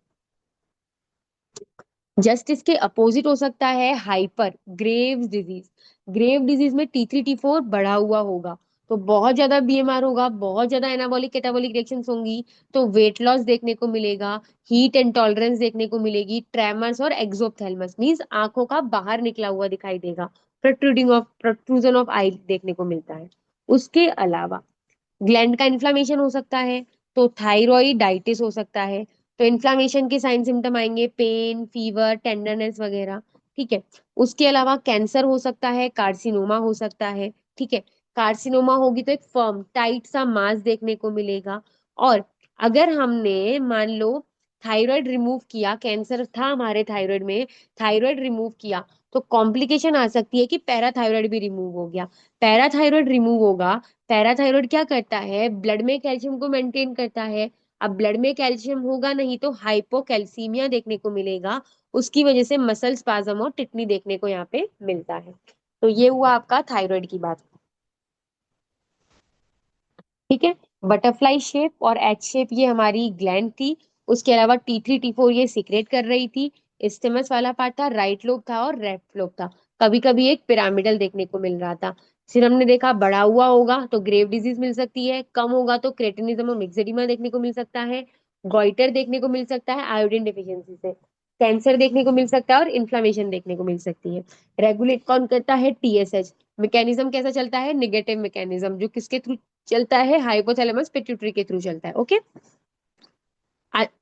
जस्ट इसके अपोजिट हो सकता है hyper Graves disease. Grave disease में T3 T4 बढ़ा हुआ होगा, तो बहुत ज्यादा बीएमआर होगा, बहुत ज्यादा एनाबॉलिक कैटाबॉलिक रिएक्शंस होंगी, तो वेट लॉस देखने को मिलेगा, हीट इंटॉलरेंस देखने को मिलेगी, ट्रेमर्स और एक्सोप्थेल्मस मींस आंखों का बाहर निकला हुआ दिखाई देगा, प्रोट्रूजन ऑफ आई देखने को मिलता है। उसके अलावा ग्लैंड का इन्फ्लामेशन हो सकता है, तो थायरॉइडाइटिस हो सकता है, तो इन्फ्लामेशन के साइन सिम्टम आएंगे, पेन, फीवर, टेंडरनेस वगैरह, ठीक है। उसके अलावा कैंसर हो सकता है, कार्सिनोमा हो सकता है, ठीक है। कार्सिनोमा होगी तो एक फर्म टाइट सा मास देखने को मिलेगा। और अगर हमने मान लो थायराइड रिमूव किया, कैंसर था हमारे थायराइड में, थायराइड रिमूव किया, तो कॉम्प्लिकेशन आ सकती है कि पैराथायराइड भी रिमूव हो गया। पैराथायराइड रिमूव होगा, पैराथायराइड क्या करता है, ब्लड में कैल्शियम को मेंटेन करता है। अब ब्लड में कैल्शियम होगा नहीं तो हाइपोकैल्सीमिया देखने को मिलेगा, उसकी वजह से मसल स्पाज्म और टिटनी देखने को यहाँ पे मिलता है। तो ये हुआ आपका थायराइड की बात, ठीक है। बटरफ्लाई शेप और एच शेप ये हमारी ग्लैंड थी। उसके अलावा T3 T4 ये सीक्रेट कर रही थी। इस्टेमस वाला पार्ट था, राइट लोब था और लेफ्ट लोब था। कभी कभी एक पिरामिडल देखने को मिल रहा था। फिर हमने देखा बढ़ा हुआ होगा तो ग्रेव डिजीज मिल सकती है, कम होगा तो क्रेटिनिज्म और मिक्सेडिमा देखने को मिल सकता है, गॉइटर देखने को मिल सकता है आयोडीन डिफिशियंसी से, कैंसर देखने को मिल सकता है और इन्फ्लामेशन देखने को मिल सकती है। रेगुलेट कौन करता है, टीएसएच। मैकेनिज्म कैसा चलता है, निगेटिव मैकेनिज्म, जो किसके थ्रू चलता है, हाइपोथैलेमस पिट्यूटरी के थ्रू चलता है, ओके।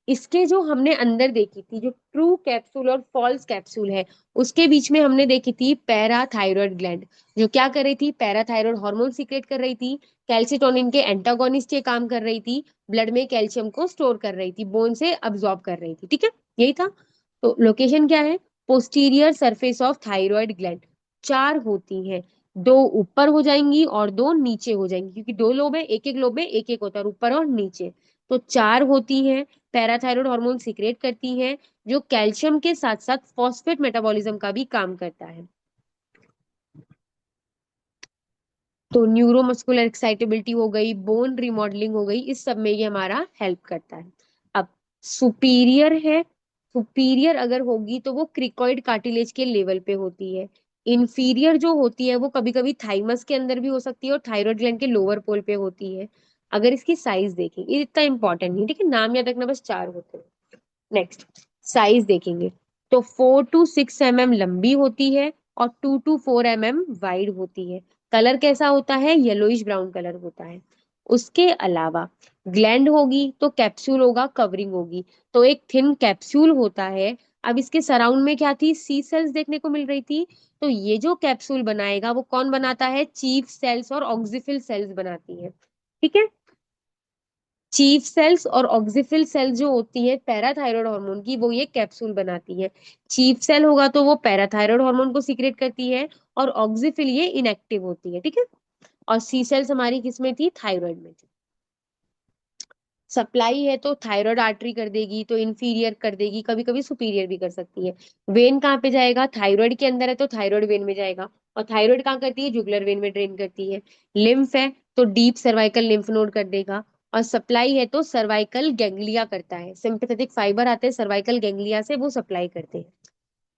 इसके जो हमने अंदर देखी थी, जो ट्रू कैप्सूल और फॉल्स कैप्सूल है, उसके बीच में हमने देखी थी पैराथायरॉयड ग्लैंड, जो क्या कर रही थी, पैराथायरॉयड हार्मोन सीक्रेट कर रही थी, कैल्सिटोनिन के एंटागोनिस्ट के काम कर रही थी, ब्लड में कैल्शियम को स्टोर कर रही थी, बोन से अब्सॉर्ब कर रही थी, ठीक है, यही था। तो लोकेशन क्या है, posterior surface of thyroid gland. चार होती हैं, दो ऊपर हो जाएंगी और दो नीचे हो जाएंगी, क्योंकि दो लोब है, एक एक लोब में एक एक होता है, ऊपर और नीचे। तो चार होती हैं, पैराथायरॉयड हार्मोन सीक्रेट करती हैं, जो कैल्शियम के साथ साथ फॉस्फेट मेटाबॉलिज्म का भी काम करता है। तो न्यूरोमस्कुलर एक्साइटेबिलिटी हो गई, बोन रिमॉडलिंग हो गई, इस सब में ये हमारा हेल्प करता है। अब सुपीरियर है, सुपीरियर अगर होगी तो वो क्रिकॉइड कार्टिलेज के लेवल पे होती है। इंफीरियर जो होती है वो कभी कभी थाइमस के अंदर भी हो सकती है और थायराइड ग्लैंड के लोअर पोल पे होती है। अगर इसकी साइज देखें, ये इतना इंपॉर्टेंट नहीं, ठीक है, नाम याद रखना, बस चार होते हैं। नेक्स्ट, साइज देखेंगे तो 4 to 6 mm लंबी होती है और 2 to 4 mm वाइड होती है। कलर कैसा होता है, येलोइश ब्राउन कलर होता है। उसके अलावा ग्लैंड होगी तो कैप्सूल होगा, कवरिंग होगी। तो एक थिन कैप्सूल होता है। अब इसके सराउंड में क्या थी, सी सेल्स देखने को मिल रही थी। तो ये जो कैप्सूल बनाएगा वो कौन बनाता है, चीफ सेल्स और ऑक्सिफिल सेल्स बनाती है। ठीक है। चीफ सेल्स और ऑक्सिफिल सेल्स जो होती है पैराथायरॉयड हार्मोन की, वो ये कैप्सूल बनाती है। चीफ सेल होगा तो वो पैराथायरॉयड हार्मोन को सीक्रेट करती है, और ऑक्सिफिल ये इनएक्टिव होती है। ठीक है। और सी सेल्स हमारी किसमें थी, थायराइड में थी। सप्लाई है तो थायराइड आर्टरी कर देगी, तो इंफीरियर कर देगी, कभी कभी सुपीरियर भी कर सकती है। वेन कहाँ पे जाएगा, थायराइड के अंदर है तो थायराइड वेन में जाएगा। और थायराइड कहाँ करती है, जुगुलर वेन में ड्रेन करती है। लिम्फ है तो डीप सर्वाइकल लिम्फ नोड कर देगा। और सप्लाई है तो सर्वाइकल गैंग्लिया करता है, सिंपैथेटिक फाइबर आते हैं सर्वाइकल गैंग्लिया से, वो सप्लाई करते हैं।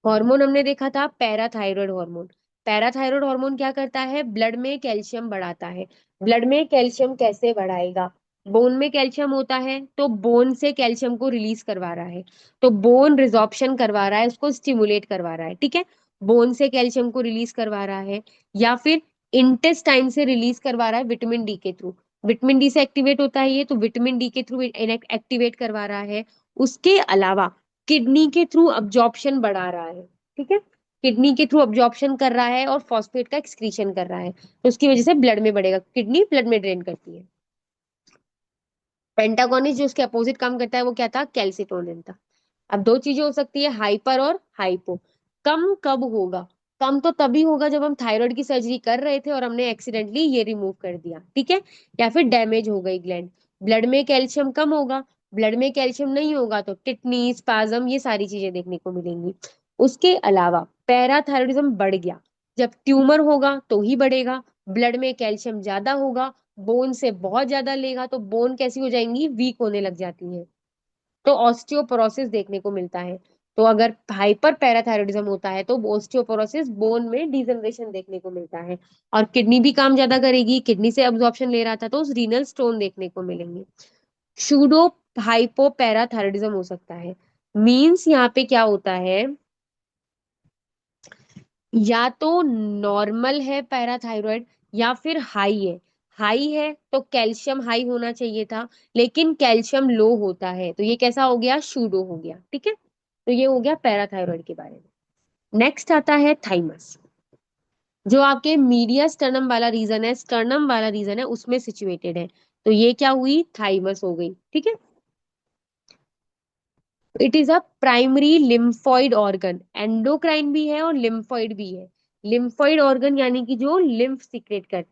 हार्मोन हमने देखा था पैराथायरॉयड हार्मोन। पैराथायरॉयड हार्मोन क्या करता है, ब्लड में कैल्शियम बढ़ाता है। ब्लड में कैल्शियम कैसे बढ़ाएगा, बोन में कैल्शियम होता है तो बोन से कैल्शियम को रिलीज करवा रहा है। तो बोन रिजॉर्प्शन करवा रहा है, उसको स्टिमुलेट करवा रहा है। ठीक है। बोन से कैल्शियम को रिलीज करवा रहा है, या फिर इंटेस्टाइन से रिलीज करवा रहा है विटामिन डी के थ्रू। विटामिन डी से एक्टिवेट होता है ये, तो विटामिन डी के थ्रू एक्टिवेट करवा रहा है। उसके अलावा किडनी के थ्रू अब्जॉर्प्शन बढ़ा रहा है। ठीक है। किडनी के थ्रू अब्जॉर्प्शन कर रहा है और फॉस्फेट का एक्सक्रीशन कर रहा है, तो उसकी वजह से ब्लड में बढ़ेगा, किडनी ब्लड में ड्रेन करती है। पेंटागोनिस जो उसके अपोजिट काम करता है वो क्या था, कैल्सिटोनिन था। अब दो चीजें हो सकती है, हाइपर और हाइपो। कम कब होगा, कम तो तभी होगा जब हम थायराइड की सर्जरी कर रहे थे और हमने एक्सीडेंटली ये रिमूव कर दिया। ठीक है। या फिर डैमेज हो गई ग्लैंड। ब्लड में कैल्शियम कम होगा, ब्लड में कैल्शियम नहीं होगा तो टिटनी, स्पाज्म, ये सारी चीजें देखने को मिलेंगी। उसके अलावा पैराथायरॉयडिज्म बढ़ गया, जब ट्यूमर होगा तो ही बढ़ेगा। ब्लड में कैल्शियम ज्यादा होगा, बोन से बहुत ज्यादा लेगा तो बोन कैसी हो जाएंगी, वीक होने लग जाती है, तो ऑस्टियोपोरोसिस देखने को मिलता है। तो अगर हाइपर पैराथायरॉयडिज्म होता है तो ऑस्टियोपोरोसिस, बोन में डिजनरेशन देखने को मिलता है। और किडनी भी काम ज्यादा करेगी, किडनी से अब्जॉर्प्शन ले रहा था तो रीनल स्टोन देखने को मिलेंगे। शूडो हाइपो पैराथायरॉयडिज्म हो सकता है। मींस यहाँ पे क्या होता है, या तो नॉर्मल है पैराथायरॉयड, या फिर हाई है। हाई है तो कैल्शियम हाई होना चाहिए था, लेकिन कैल्शियम लो होता है, तो ये कैसा हो गया, शूडो हो गया। ठीक है। तो ये हो गया पैराथायरॉयड के बारे में। नेक्स्ट आता है थाइमस, जो आपके मीडिया स्टर्नम वाला रीजन है, स्टर्नम वाला रीजन है, उसमें सिचुएटेड है। तो ये क्या हुई, थाइमस हो गई। ठीक है। It is a primary lymphoid organ, endocrine भी है और लिम्फॉइड भी है। लिम्फॉइड ऑर्गन यानी कि जो लिम्फ सीक्रेट कर,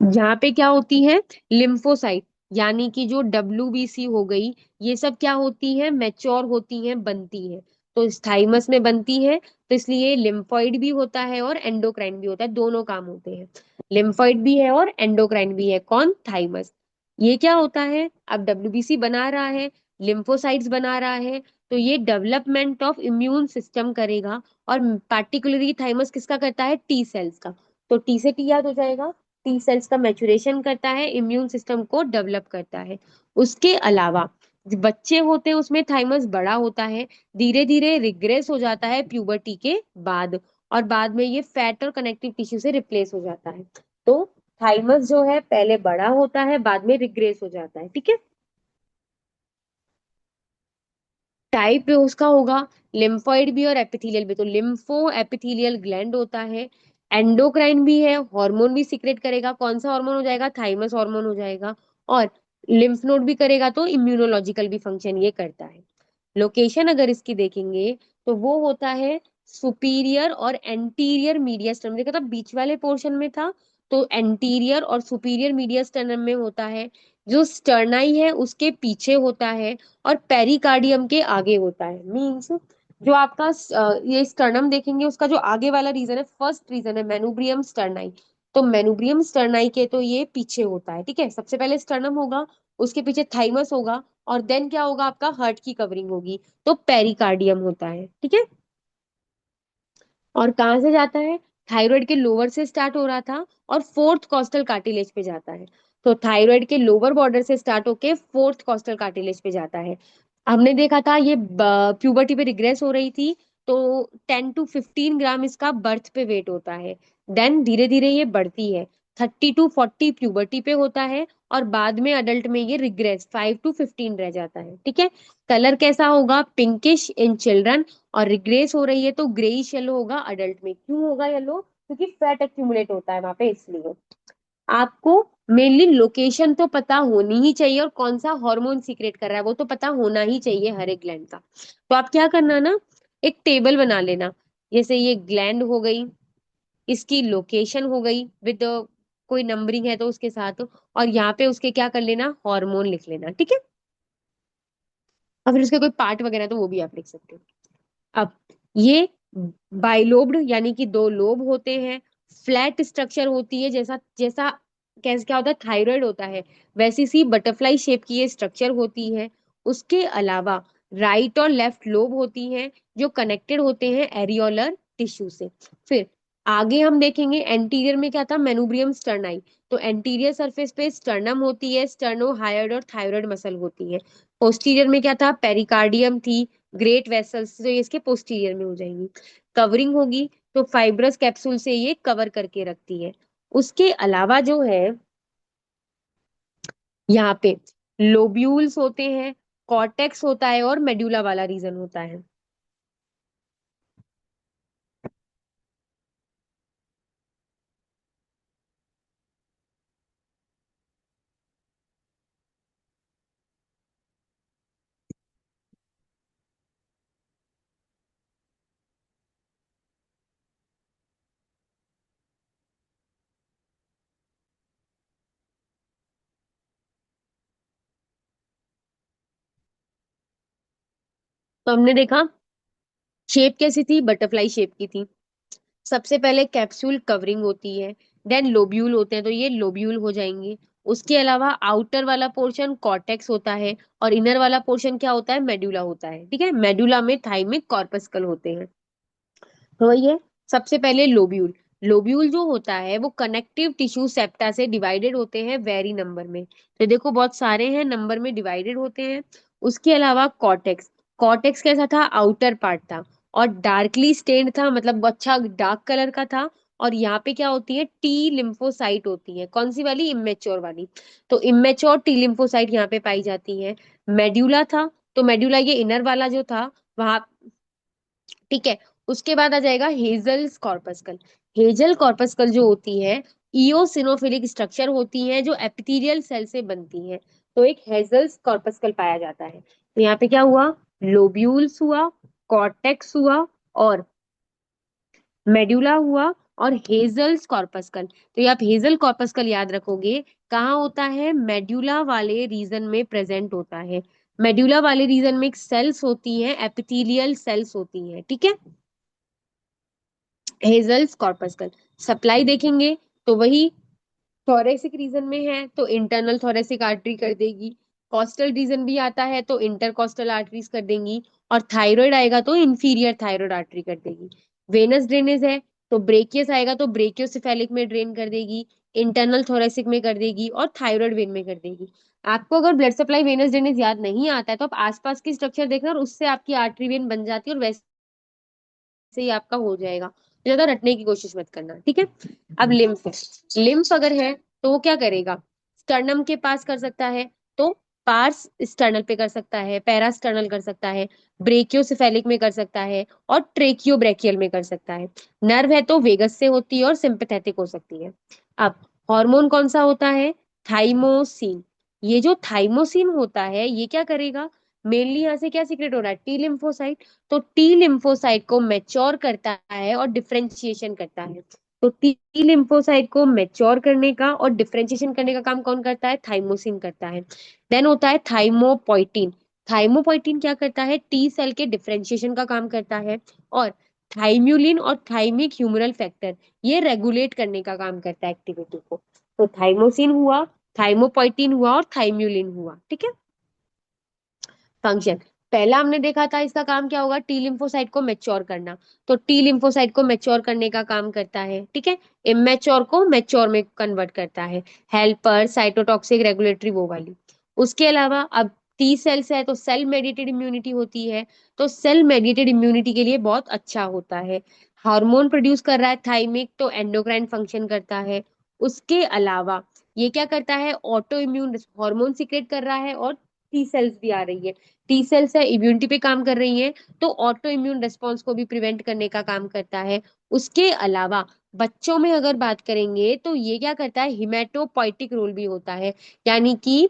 यहाँ पे क्या होती है, लिम्फोसाइट, यानी कि जो WBC हो गई, ये सब क्या होती है, मैच्योर होती हैं, बनती है। तो इस थाइमस में बनती है, तो इसलिए लिम्फॉइड भी होता है और एंडोक्राइन भी होता है, दोनों काम होते हैं। लिम्फॉइड भी है और एंडोक्राइन भी है, कौन, थाइमस। ये क्या होता है, अब WBC बना रहा है, लिम्फोसाइट्स बना रहा है, तो ये डेवलपमेंट ऑफ इम्यून सिस्टम करेगा। और पार्टिकुलरली थाइमस किसका करता है, टी सेल्स का। तो टी से टी याद हो जाएगा, टी सेल्स का मैचुरेशन करता है, इम्यून सिस्टम को डेवलप करता है। उसके अलावा जो बच्चे होते हैं उसमें थाइमस बड़ा होता है, धीरे धीरे रिग्रेस हो जाता है प्यूबर्टी के बाद, और बाद में ये फैट और कनेक्टिव टिश्यू से रिप्लेस हो जाता है। तो थाइमस जो है पहले बड़ा होता है, बाद में रिग्रेस हो जाता है। ठीक है। टाइप उसका होगा लिम्फोइड भी और एपिथेलियल भी, तो लिम्फो एपिथेलियल ग्लैंड होता है। एंडोक्राइन भी है, हार्मोन भी सीक्रेट करेगा, कौन सा हार्मोन हो जाएगा, थाइमस हार्मोन हो जाएगा। और लिम्फ नोड भी करेगा, तो इम्यूनोलॉजिकल भी फंक्शन ये करता है। लोकेशन अगर इसकी देखेंगे तो वो होता है सुपीरियर और एंटीरियर मीडिया स्टर्नम, देखा था बीच वाले पोर्शन में था, तो एंटीरियर और सुपीरियर मीडिया स्टर्नम में होता है। जो स्टर्नाई है उसके पीछे होता है, और पेरिकार्डियम के आगे होता है। मींस जो आपका ये स्टर्नम देखेंगे, उसका जो आगे वाला रीजन है, फर्स्ट रीजन है मेनुब्रियम स्टर्नाई। तो मेनुब्रियम स्टर्नाई के तो ये पीछे होता है। ठीक है। सबसे पहले स्टर्नम होगा, उसके पीछे थाइमस होगा, और देन क्या होगा, आपका हार्ट की कवरिंग होगी, तो पेरिकार्डियम होता है। ठीक है। और कहाँ से जाता है, थायराइड के लोअर से स्टार्ट हो रहा था और फोर्थ कॉस्टल कार्टिलेज पे जाता है। तो थायराइड के लोअर बॉर्डर से स्टार्ट होके फोर्थ कॉस्टल कार्टिलेज पे जाता है। हमने देखा था ये प्यूबर्टी पे रिग्रेस हो रही थी, तो 10 to 15 ग्राम इसका बर्थ पे वेट होता है। देन धीरे धीरे ये बढ़ती है, 30 to 40 प्यूबर्टी पे होता है, और बाद में अडल्ट में ये रिग्रेस 5 to 15 रह जाता है। ठीक है। कलर कैसा होगा? पिंकिश इन चिल्ड्रन, और रिग्रेस हो रही है तो ग्रेइश येलो होगा अडल्ट में। क्यों होगा येलो? क्योंकि फैट एक्यूमुलेट होता है वहां पे, इसलिए। आपको मेनली लोकेशन तो पता होनी ही चाहिए, और कौन सा हार्मोन सीक्रेट कर रहा है वो तो पता होना ही चाहिए हर एक ग्लैंड का। तो आप क्या करना ना, एक टेबल बना लेना। जैसे ये ग्लैंड हो गई, इसकी लोकेशन हो गई विद कोई नंबरिंग है तो उसके साथ, और यहाँ पे उसके क्या कर लेना, हार्मोन लिख लेना। ठीक है। और फिर उसके कोई पार्ट वगैरह तो वो भी आप लिख सकते हो। अब ये बाइलोब्ड यानी कि दो लोब होते हैं। फ्लैट स्ट्रक्चर होती है, जैसा जैसा कैसे क्या होता है, थायराइड होता है वैसी सी बटरफ्लाई शेप की ये स्ट्रक्चर होती है। उसके अलावा राइट और लेफ्ट लोब होती हैं, जो कनेक्टेड होते हैं एरियोलर टिश्यू से। फिर आगे हम देखेंगे एंटीरियर में क्या था, मेनुब्रियम स्टर्नाई। तो एंटीरियर सरफेस पे स्टर्नम होती है, स्टर्नो हायोइड और थायराइड मसल होती है। पोस्टीरियर में क्या था, पेरिकार्डियम थी, ग्रेट वेसल्स, तो ये इसके पोस्टीरियर में हो जाएंगी। कवरिंग होगी तो फाइब्रस कैप्सूल से ये कवर करके रखती है। उसके अलावा जो है यहाँ पे लोब्यूल्स होते हैं, कॉर्टेक्स होता है, और मेड्यूला वाला रीजन होता है। तो हमने देखा शेप कैसी थी, बटरफ्लाई शेप की थी। सबसे पहले कैप्सूल कवरिंग होती है, देन लोब्यूल होते हैं, तो ये लोब्यूल हो जाएंगे। उसके अलावा आउटर वाला पोर्शन कॉर्टेक्स होता है, और इनर वाला पोर्शन क्या होता है, मेडुला होता है। ठीक है। मेडुला में थाइमिक कॉर्पस्कल होते हैं। तो वही है। सबसे पहले लोब्यूल। लोब्यूल जो होता है वो कनेक्टिव टिश्यू सेप्टा से डिवाइडेड होते हैं वेरी नंबर में। तो देखो बहुत सारे हैं, नंबर में डिवाइडेड होते हैं। उसके अलावा कॉर्टेक्स। कॉर्टेक्स कैसा था, आउटर पार्ट था, और डार्कली स्टेन्ड था, मतलब अच्छा डार्क कलर का था। और यहाँ पे क्या होती है, टी लिम्फोसाइट होती है। कौन सी वाली, इमेच्योर वाली। तो इमेच्योर टी लिम्फोसाइट यहाँ पे पाई जाती है। मेड्यूला था, तो मेड्यूला ये इनर वाला जो था वहां। ठीक है। उसके बाद आ जाएगा हेजल कॉर्पस्कल। हेजल कॉर्पस्कल जो होती है, इओसिनोफिलिक स्ट्रक्चर होती है, जो एपिथेलियल सेल से बनती है। तो एक हेजल कॉर्पस्कल पाया जाता है। तो यहाँ पे क्या हुआ, लोब्यूल्स हुआ, कॉर्टेक्स हुआ, और मेड्यूला हुआ, और हेजल्स कॉर्पस्कल। तो ये आप हेजल कॉर्पस्कल याद रखोगे, कहाँ होता है, मेड्यूला वाले रीजन में प्रेजेंट होता है। मेड्यूला वाले रीजन में सेल्स होती हैं, एपिथेलियल सेल्स होती हैं। ठीक है। हेजल्स कॉर्पस्कल। सप्लाई देखेंगे तो वही थोरेसिक रीजन में है तो इंटरनल थोरेसिक आर्टरी कर देगी। कॉस्टल रीजन भी आता है तो इंटरकॉस्टल आर्टरीज कर देंगी। और थायराइड आएगा तो इंफीरियर थायराइड आर्टरी कर देगी। वेनस ड्रेनेज है तो ब्रेकियस आएगा तो ब्रेकियोसेफेलिक में ड्रेन कर देगी, इंटरनल थोरेसिक में कर देगी, और थायराइड वेन में कर देगी। आपको अगर ब्लड सप्लाई वेनस ड्रेनेज याद नहीं आता है तो आप आसपास की स्ट्रक्चर देखना, और उससे आपकी आर्टरी वेन बन जाती है, और वैसे से ही आपका हो जाएगा। ज्यादा रटने की कोशिश मत करना। ठीक है। अब लिम्फ। लिम्फ अगर है तो वो क्या करेगा, स्टर्नम के पास कर सकता है, तो पार्स स्टर्नल पे कर सकता है, पैरास्टर्नल कर सकता है, ब्रेकियोसेफेलिक में कर सकता है, और ट्रेकियो ब्रेकियल में कर सकता है। नर्व है तो वेगस से होती है और सिंपैथेटिक हो सकती है। अब हार्मोन कौन सा होता है, थाइमोसिन। ये जो थाइमोसिन होता है ये क्या करेगा, मेनली यहाँ से क्या सीक्रेट हो रहा है, टी लिम्फोसाइट। तो टी लिम्फोसाइट को मैच्योर करता है और डिफरेंशिएशन करता है। तो टी लिम्फोसाइट को मैच्योर करने का और डिफरेंशिएशन करने का काम कौन करता है, थाइमोसिन करता है। देन होता है थाइमोपोइटिन। थाइमोपोइटिन क्या करता है, टी सेल के डिफरेंशिएशन का काम करता है। और थाइम्यूलिन और थाइमिक ह्यूमरल फैक्टर, ये रेगुलेट करने का काम करता है एक्टिविटी को। तो थाइमोसिन हुआ, थाइमोपोइटिन हुआ, और थाइम्यूलिन हुआ। ठीक है। फंक्शन। पहला हमने देखा था इसका काम क्या होगा, टी लिम्फोसाइट को मैच्योर करना। तो टी लिम्फोसाइट को मैच्योर करने का काम करता है। ठीक है। इमेच्योर को मैच्योर में कन्वर्ट करता है। हेल्पर, साइटोटॉक्सिक, रेगुलेटरी, वो वाली। उसके अलावा अब टी सेल्स है तो सेल मेडिएटेड इम्यूनिटी होती है। तो सेल मेडिएटेड इम्यूनिटी के लिए बहुत अच्छा होता है। हार्मोन प्रोड्यूस कर रहा है थाइमिक, तो एंडोक्राइन फंक्शन करता है। उसके अलावा ये क्या करता है, ऑटो इम्यून हार्मोन सिक्रेट कर रहा है, और टी सेल्स भी आ रही है। टी सेल्स है इम्यूनिटी पे काम कर रही है, तो ऑटो इम्यून रिस्पॉन्स को भी प्रिवेंट करने का काम करता है। उसके अलावा बच्चों में अगर बात करेंगे तो ये क्या करता है, हिमेटोपोइटिक रोल भी होता है, यानी कि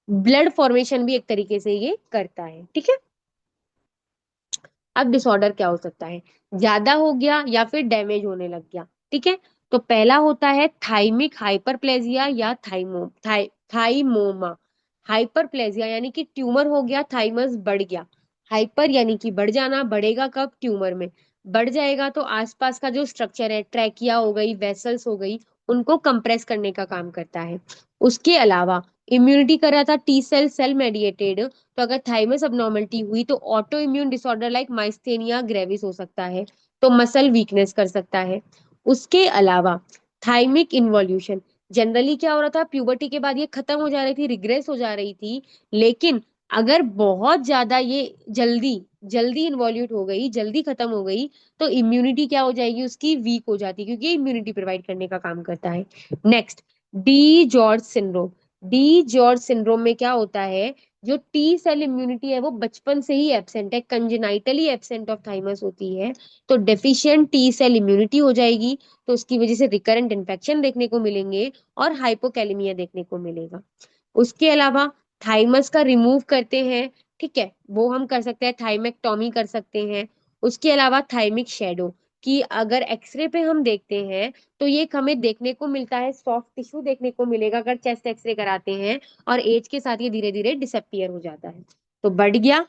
ब्लड फॉर्मेशन भी एक तरीके से ये करता है। ठीक है। अब डिसऑर्डर क्या हो सकता है, ज्यादा हो गया या फिर डैमेज होने लग गया। ठीक है। तो पहला होता है थाइमिक हाइपरप्लेजिया या थाइमोमा। हाइपरप्लेजिया यानी कि ट्यूमर हो गया, थाइमस बढ़ गया। हाइपर यानी कि बढ़ जाना, बढ़ेगा कब, ट्यूमर में। बढ़ जाएगा तो आसपास का जो स्ट्रक्चर है, ट्रैकिया हो गई, वेसल्स हो गई, उनको कंप्रेस करने का काम करता है। उसके अलावा इम्यूनिटी कर रहा था टी सेल, सेल मेडिएटेड, तो अगर थाइमस अबनॉर्मलिटी हुई तो auto immune disorder like myasthenia gravis हो सकता है, तो मसल वीकनेस कर सकता है। उसके अलावा थाइमिक इन्वॉल्यूशन, जनरली क्या हो रहा था, प्यूबर्टी के बाद ये खत्म हो जा रही थी, रिग्रेस हो जा रही थी। लेकिन अगर बहुत ज्यादा ये जल्दी जल्दी इन्वॉल्यूट हो गई, जल्दी खत्म हो गई, तो इम्यूनिटी क्या हो जाएगी उसकी, वीक हो जाती है, क्योंकि ये इम्यूनिटी प्रोवाइड करने का काम करता है। Next, D George syndrome. D George syndrome में क्या होता है, जो टी सेल इम्यूनिटी है वो बचपन से ही एब्सेंट है, कंजेनाइटली एब्सेंट ऑफ थाइमस होती है। तो डेफिशिएंट टी सेल इम्यूनिटी हो जाएगी, तो उसकी वजह से रिकरेंट इन्फेक्शन देखने को मिलेंगे और हाइपोकैलेमिया देखने को मिलेगा। उसके अलावा थाइमस का रिमूव करते हैं, ठीक है, वो हम कर सकते हैं, थाइमेक्टॉमी कर सकते हैं। उसके अलावा थाइमिक शेडो, कि अगर एक्सरे पे हम देखते हैं तो ये हमें देखने को मिलता है, सॉफ्ट टिश्यू देखने को मिलेगा अगर चेस्ट एक्सरे कराते हैं, और एज के साथ ये धीरे धीरे डिसअपियर हो जाता है। तो बढ़ गया,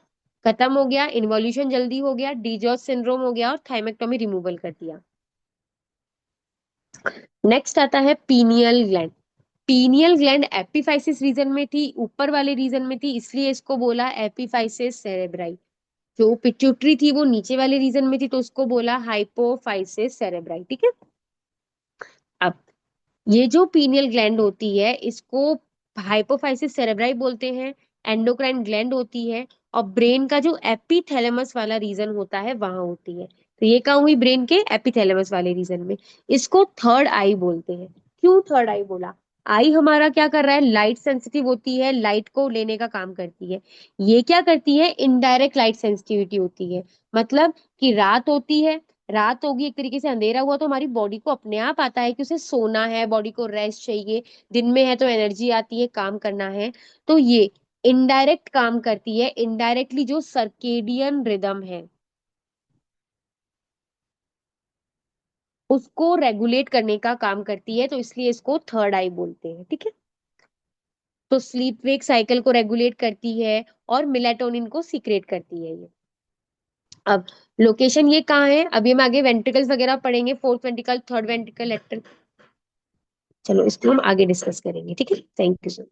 खत्म हो गया, इन्वॉल्यूशन जल्दी हो गया, डीजॉस सिंड्रोम हो गया, और थाइमेक्टोमी रिमूवल कर दिया। नेक्स्ट आता है pineal gland. Pineal gland epiphysis region में थी, ऊपर वाले रीजन में थी, इसलिए इसको बोला एपिफाइसिस सेरेब्राई। जो पिट्यूटरी थी वो नीचे वाले रीजन में थी, तो उसको बोला हाइपोफाइसिस सेरेब्राई। ठीक है। अब ये जो पीनियल ग्लैंड होती है इसको हाइपोफाइसिस सेरेब्राई बोलते हैं, एंडोक्राइन ग्लैंड होती है, और ब्रेन का जो एपिथैलेमस वाला रीजन होता है वहां होती है। तो ये कहाँ हुई, ब्रेन के एपिथैलेमस वाले रीजन में। इसको थर्ड आई बोलते हैं। क्यों थर्ड आई बोला, आई हमारा क्या कर रहा है, लाइट सेंसिटिव होती है, लाइट को लेने का काम करती है। ये क्या करती है, इनडायरेक्ट लाइट सेंसिटिविटी होती है। मतलब कि रात होती है, रात होगी, एक तरीके से अंधेरा हुआ, तो हमारी बॉडी को अपने आप आता है कि उसे सोना है, बॉडी को रेस्ट चाहिए। दिन में है तो एनर्जी आती है, काम करना है। तो ये इनडायरेक्ट काम करती है, इनडायरेक्टली जो सर्केडियन रिदम है उसको रेगुलेट करने का काम करती है, तो इसलिए इसको थर्ड आई बोलते हैं। ठीक है। तो स्लीप वेक साइकिल को रेगुलेट करती है, और मिलेटोनिन को सीक्रेट करती है ये। अब लोकेशन ये कहाँ है, अभी हम आगे वेंट्रिकल्स वगैरह पढ़ेंगे, फोर्थ वेंट्रिकल, थर्ड वेंट्रिकल, चलो इसको हम आगे डिस्कस करेंगे। ठीक है, थैंक यू सर।